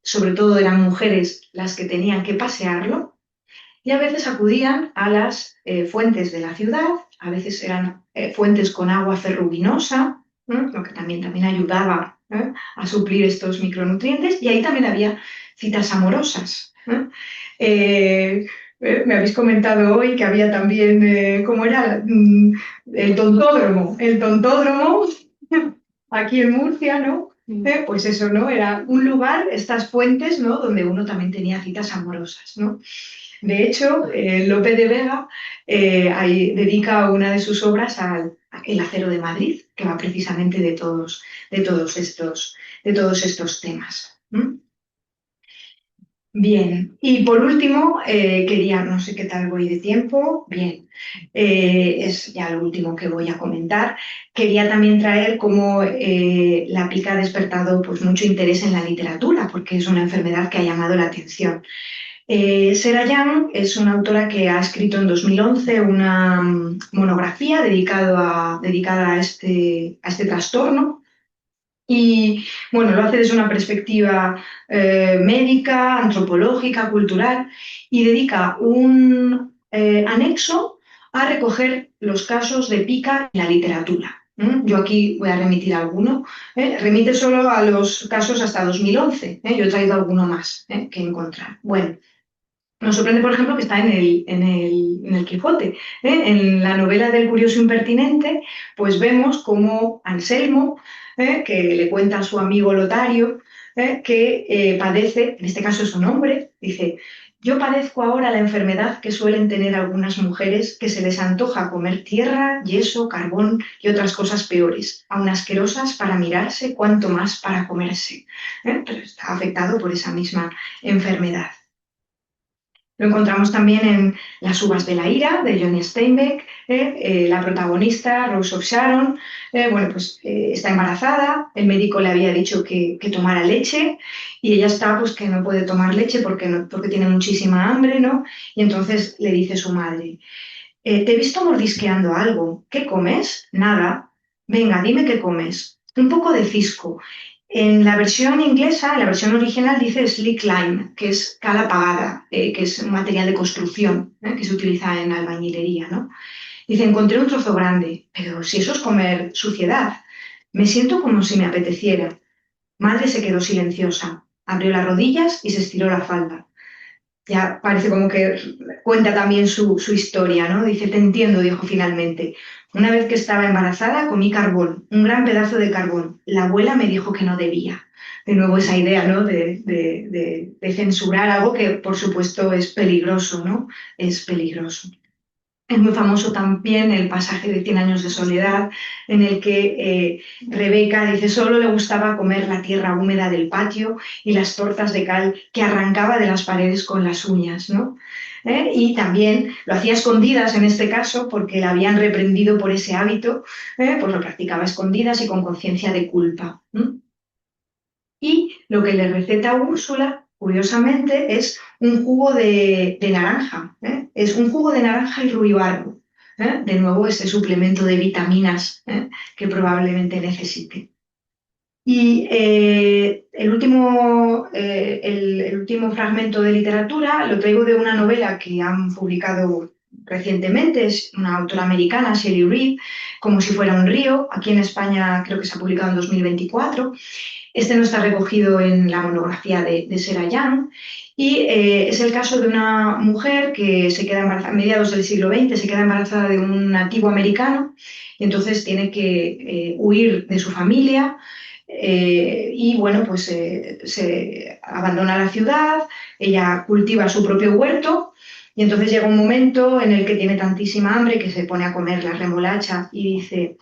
Sobre todo eran mujeres las que tenían que pasearlo. Y a veces acudían a las fuentes de la ciudad, a veces eran fuentes con agua ferruginosa, lo que también ayudaba a suplir estos micronutrientes, y ahí también había citas amorosas. Me habéis comentado hoy que había también, ¿cómo era? El tontódromo, aquí en Murcia, ¿no? Pues eso, ¿no? Era un lugar, estas fuentes, ¿no?, donde uno también tenía citas amorosas, ¿no? De hecho, Lope de Vega ahí dedica una de sus obras al El acero de Madrid, que va precisamente de todos estos temas. Bien, y por último, no sé qué tal voy de tiempo, bien, es ya lo último que voy a comentar. Quería también traer cómo la pica ha despertado pues, mucho interés en la literatura, porque es una enfermedad que ha llamado la atención. Sarah Young es una autora que ha escrito en 2011 una monografía dedicada a este trastorno. Y bueno, lo hace desde una perspectiva médica, antropológica, cultural, y dedica un anexo a recoger los casos de pica en la literatura. Yo aquí voy a remitir alguno. Remite solo a los casos hasta 2011. Yo he traído alguno más que encontrar. Bueno, nos sorprende, por ejemplo, que está en el Quijote. En la novela del curioso impertinente, pues vemos cómo Anselmo, que le cuenta a su amigo Lotario, que padece, en este caso es un hombre, dice: Yo padezco ahora la enfermedad que suelen tener algunas mujeres que se les antoja comer tierra, yeso, carbón y otras cosas peores, aun asquerosas para mirarse, cuanto más para comerse. Pero está afectado por esa misma enfermedad. Lo encontramos también en Las uvas de la ira, de Johnny Steinbeck. La protagonista, Rose of Sharon, está embarazada, el médico le había dicho que tomara leche y ella está pues que no puede tomar leche porque tiene muchísima hambre, ¿no? Y entonces le dice su madre, te he visto mordisqueando algo, ¿qué comes? Nada. Venga, dime qué comes. Un poco de cisco. En la versión inglesa, en la versión original dice slick lime, que es cal apagada, que es un material de construcción, que se utiliza en albañilería, ¿no? Dice, encontré un trozo grande, pero si eso es comer suciedad, me siento como si me apeteciera. Madre se quedó silenciosa, abrió las rodillas y se estiró la falda. Ya parece como que cuenta también su historia, ¿no? Dice, te entiendo, dijo finalmente. Una vez que estaba embarazada, comí carbón, un gran pedazo de carbón. La abuela me dijo que no debía. De nuevo esa idea, ¿no? De censurar algo que, por supuesto, es peligroso, ¿no? Es peligroso. Es muy famoso también el pasaje de Cien años de soledad, en el que Rebeca dice solo le gustaba comer la tierra húmeda del patio y las tortas de cal que arrancaba de las paredes con las uñas, ¿no? Y también lo hacía a escondidas en este caso, porque la habían reprendido por ese hábito, pues lo practicaba a escondidas y con conciencia de culpa. Y lo que le receta a Úrsula, curiosamente, es un jugo de naranja. Es un jugo de naranja y ruibarbo. De nuevo, ese suplemento de vitaminas que probablemente necesite. Y el último fragmento de literatura lo traigo de una novela que han publicado recientemente, es una autora americana, Shelley Reed, Como si fuera un río. Aquí en España creo que se ha publicado en 2024. Este no está recogido en la monografía de Sarah Young y es el caso de una mujer que se queda embarazada a mediados del siglo XX, se queda embarazada de un nativo americano y entonces tiene que huir de su familia y bueno, pues se abandona la ciudad, ella cultiva su propio huerto y entonces llega un momento en el que tiene tantísima hambre que se pone a comer la remolacha y dice...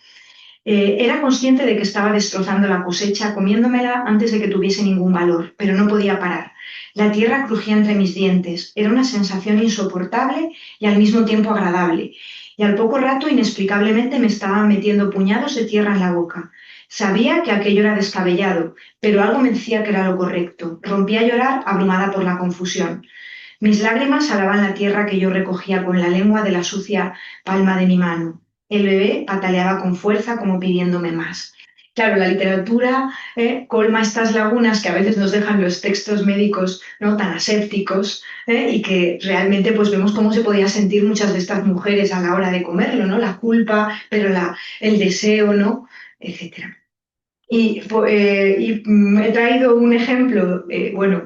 Era consciente de que estaba destrozando la cosecha, comiéndomela antes de que tuviese ningún valor, pero no podía parar. La tierra crujía entre mis dientes. Era una sensación insoportable y al mismo tiempo agradable. Y al poco rato, inexplicablemente, me estaban metiendo puñados de tierra en la boca. Sabía que aquello era descabellado, pero algo me decía que era lo correcto. Rompí a llorar, abrumada por la confusión. Mis lágrimas salaban la tierra que yo recogía con la lengua de la sucia palma de mi mano. El bebé pataleaba con fuerza como pidiéndome más. Claro, la literatura colma estas lagunas que a veces nos dejan los textos médicos, ¿no?, tan asépticos y que realmente pues vemos cómo se podían sentir muchas de estas mujeres a la hora de comerlo, ¿no? La culpa, pero el deseo, ¿no? Etcétera. He traído un ejemplo,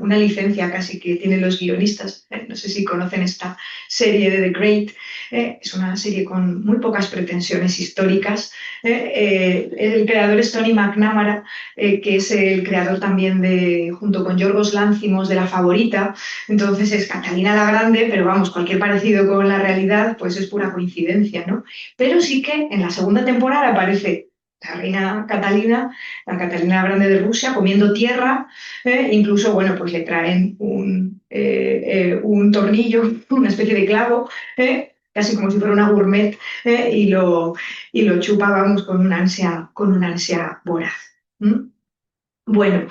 una licencia casi que tienen los guionistas. No sé si conocen esta serie de The Great. Es una serie con muy pocas pretensiones históricas. El creador es Tony McNamara, que es el creador también junto con Yorgos Lanthimos, de La Favorita. Entonces es Catalina la Grande, pero vamos, cualquier parecido con la realidad pues es pura coincidencia, ¿no? Pero sí que en la segunda temporada aparece la reina Catalina, la Catalina Grande de Rusia, comiendo tierra, incluso, bueno, pues le traen un tornillo, una especie de clavo, casi como si fuera una gourmet, y lo chupa, vamos, con un ansia voraz. Bueno,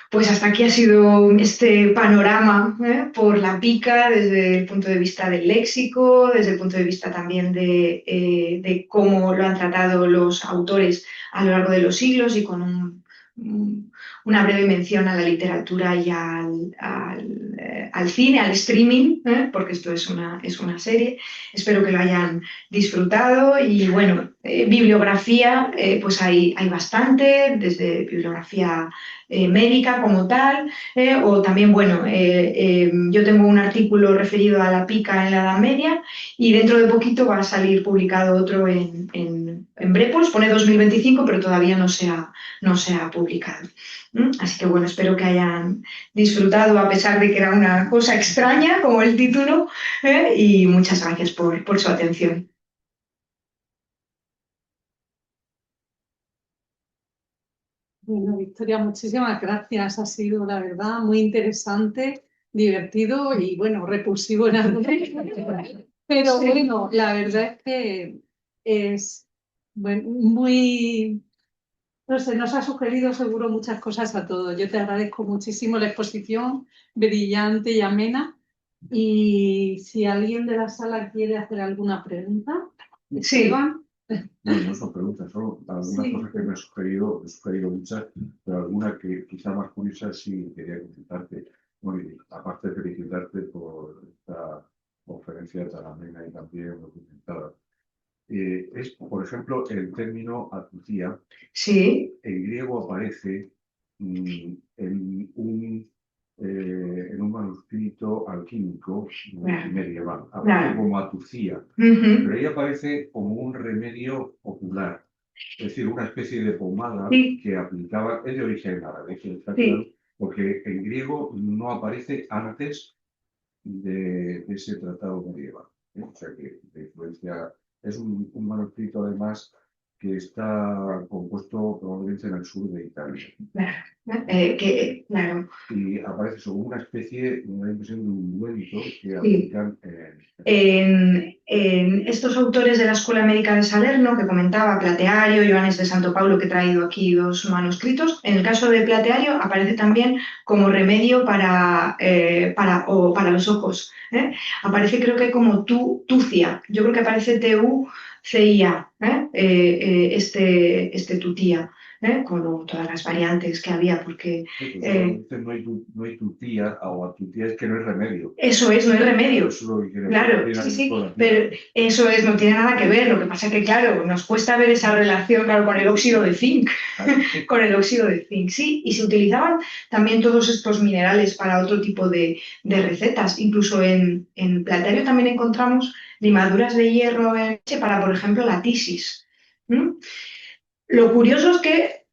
pues hasta aquí ha sido este panorama por la pica desde el punto de vista del léxico, desde el punto de vista también de cómo lo han tratado los autores a lo largo de los siglos y con una breve mención a la literatura y al cine, al streaming, porque esto es una serie. Espero que lo hayan disfrutado y bueno, bibliografía, pues hay bastante, desde bibliografía médica como tal, o también, bueno, yo tengo un artículo referido a la pica en la Edad Media y dentro de poquito va a salir publicado otro en en Brepols, pone 2025, pero todavía no se ha publicado. Así que bueno, espero que hayan disfrutado a pesar de que era una cosa extraña como el título, y muchas gracias por su atención. Bueno, Victoria, muchísimas gracias. Ha sido, la verdad, muy interesante, divertido y, bueno, repulsivo en algo. Pero Sí. bueno, la verdad es que es muy, no sé, nos ha sugerido seguro muchas cosas a todos. Yo te agradezco muchísimo la exposición, brillante y amena. Y si alguien de la sala quiere hacer alguna pregunta, Sí. Esteban. No, no son preguntas, son algunas Sí. cosas que me he sugerido muchas, pero alguna que quizá más curiosa sí quería consultarte. Bueno, y aparte de felicitarte por esta conferencia tan amena y también documentada. Es, por ejemplo, el término atutía. Sí, En griego aparece en un manuscrito alquímico Claro. medieval. Aparece Claro. como atucía, Ujú. pero ahí aparece como un remedio popular, es decir, una especie de pomada Sí. que aplicaba, es de origen árabe, eso está Sí. claro, porque en griego no aparece antes de ese tratado medieval. O sea que de influencia, es un manuscrito además que está compuesto probablemente en el sur de Italia. Claro. Claro. Y aparece como una especie, una impresión de ungüento que Sí. aplican En estos autores de la Escuela Médica de Salerno, que comentaba Plateario, Joanes de Santo Paulo, que he traído aquí dos manuscritos, en el caso de Plateario aparece también como remedio para los ojos. Aparece, creo que como tucia, yo creo que aparece TUCIA, este tutía, con todas las variantes que había, porque no hay tutía o atutía, es que no es remedio. eso es, no hay remedio. Eso es lo que quiere Claro, decir sí, con la pero eso es, no tiene nada que ver. Lo que pasa es que, claro, nos cuesta ver esa relación, claro, con el óxido de zinc, con el óxido de zinc, sí, y se utilizaban también todos estos minerales para otro tipo de recetas. Incluso en Plateario también encontramos limaduras de hierro en leche para, por ejemplo, la tisis. ¿Mm? Lo curioso es que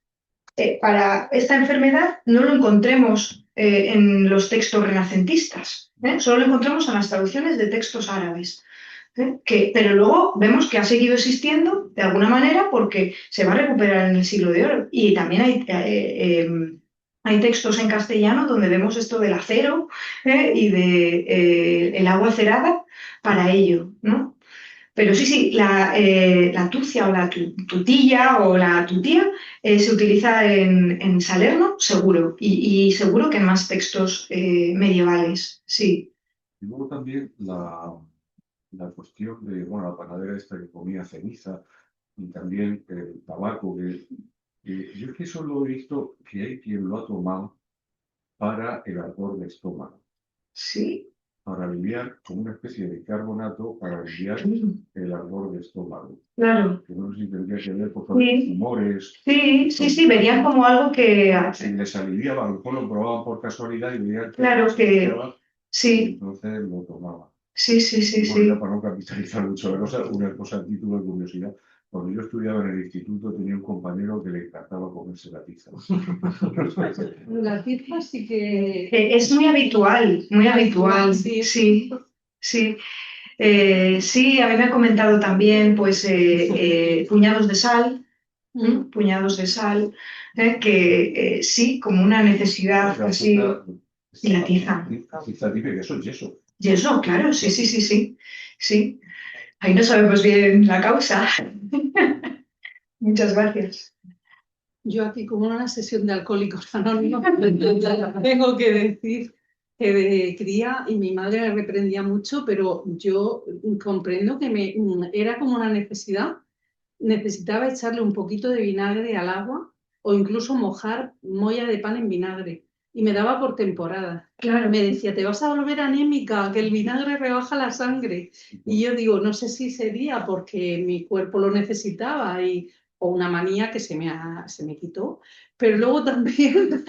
para esta enfermedad no lo encontremos en los textos renacentistas, solo lo encontramos en las traducciones de textos árabes. Pero luego vemos que ha seguido existiendo de alguna manera porque se va a recuperar en el siglo de oro. Y también hay textos en castellano donde vemos esto del acero y de el agua cerada para ello, ¿no? Pero sí, la tucia o la tutilla o la tutía se utiliza en Salerno, seguro, y seguro que en más textos medievales, sí. Y luego también la cuestión de, bueno, la panadera esta que comía ceniza y también el tabaco. Yo es que eso lo he visto que hay quien lo ha tomado para el ardor de estómago, Sí, para aliviar como una especie de carbonato para aliviar el ardor de estómago. claro. Que no sé si tendría que ver por los humores. Sí, verían como algo que... Si les aliviaba, a lo mejor lo probaban por casualidad y veían que Claro les que... aliviaba, Sí, entonces lo tomaban. sí. Y bueno, ya para no capitalizar mucho la cosa, una cosa a título de curiosidad. Cuando yo estudiaba en el instituto tenía un compañero que le encantaba comerse la tiza. La pizza sí que... Es muy habitual, Sí. sí. Sí, a mí me ha comentado también, pues, puñados de sal, puñados de sal, que sí, como una necesidad así. Y la tiza. Tiza tiene que eso es yeso. Y eso, claro, sí. Sí. Ahí no sabemos bien la causa. Muchas gracias. Yo aquí como en una sesión de Alcohólicos Anónimos tengo que decir que de cría y mi madre me reprendía mucho, pero yo comprendo que era como una necesidad. Necesitaba echarle un poquito de vinagre al agua o incluso mojar molla de pan en vinagre. Y me daba por temporada. Claro. Me decía, te vas a volver anémica, que el vinagre rebaja la sangre. Y yo digo, no sé si sería porque mi cuerpo lo necesitaba o una manía que se me quitó. Pero luego también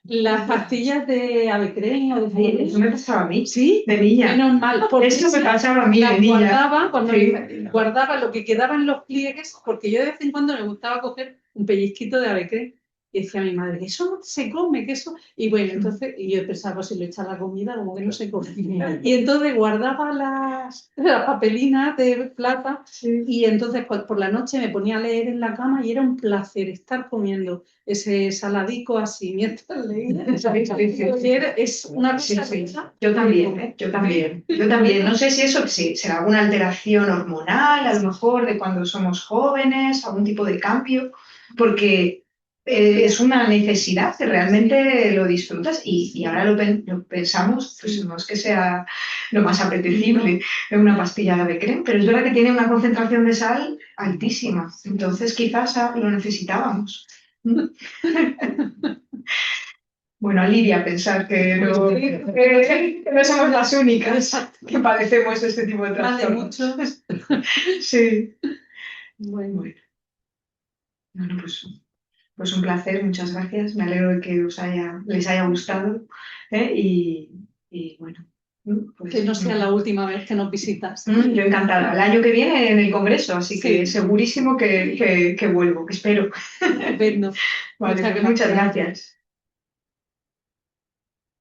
las pastillas de Avecren o de Ay, eso me pasaba a mí, sí, de niña. menos mal, porque Eso me pasaba a mí de las niña. guardaba cuando Sí. guardaba lo que quedaba en los pliegues, porque yo de vez en cuando me gustaba coger un pellizquito de Avecren y decía a mi madre, que eso no se come, que eso... Y bueno, entonces, y yo pensaba, si lo echa a la comida, como que no se come. Y entonces guardaba las papelinas de plata Sí. y entonces por la noche me ponía a leer en la cama y era un placer estar comiendo ese saladico así mientras leía. Es una cosa rica. Yo también, ¿eh? Yo también. Yo también. No sé si eso será alguna alteración hormonal, a lo mejor de cuando somos jóvenes, algún tipo de cambio, porque es una necesidad que realmente lo disfrutas y ahora lo pensamos, pues no es que sea lo más apetecible una pastilla de Avecren, pero es verdad que tiene una concentración de sal altísima, entonces quizás lo necesitábamos. Bueno, alivia pensar que no somos las únicas que padecemos este tipo de Más de trastornos. muchos. Sí. Bueno, Bueno, pues un placer, muchas gracias. Me alegro de que les haya gustado. ¿Eh? Y bueno, pues, que no sea la última vez que nos visitas. Yo encantada. El año que viene en el Congreso, así que Sí. segurísimo que vuelvo, que espero. Estupendo. Vale, pues muchas gracias.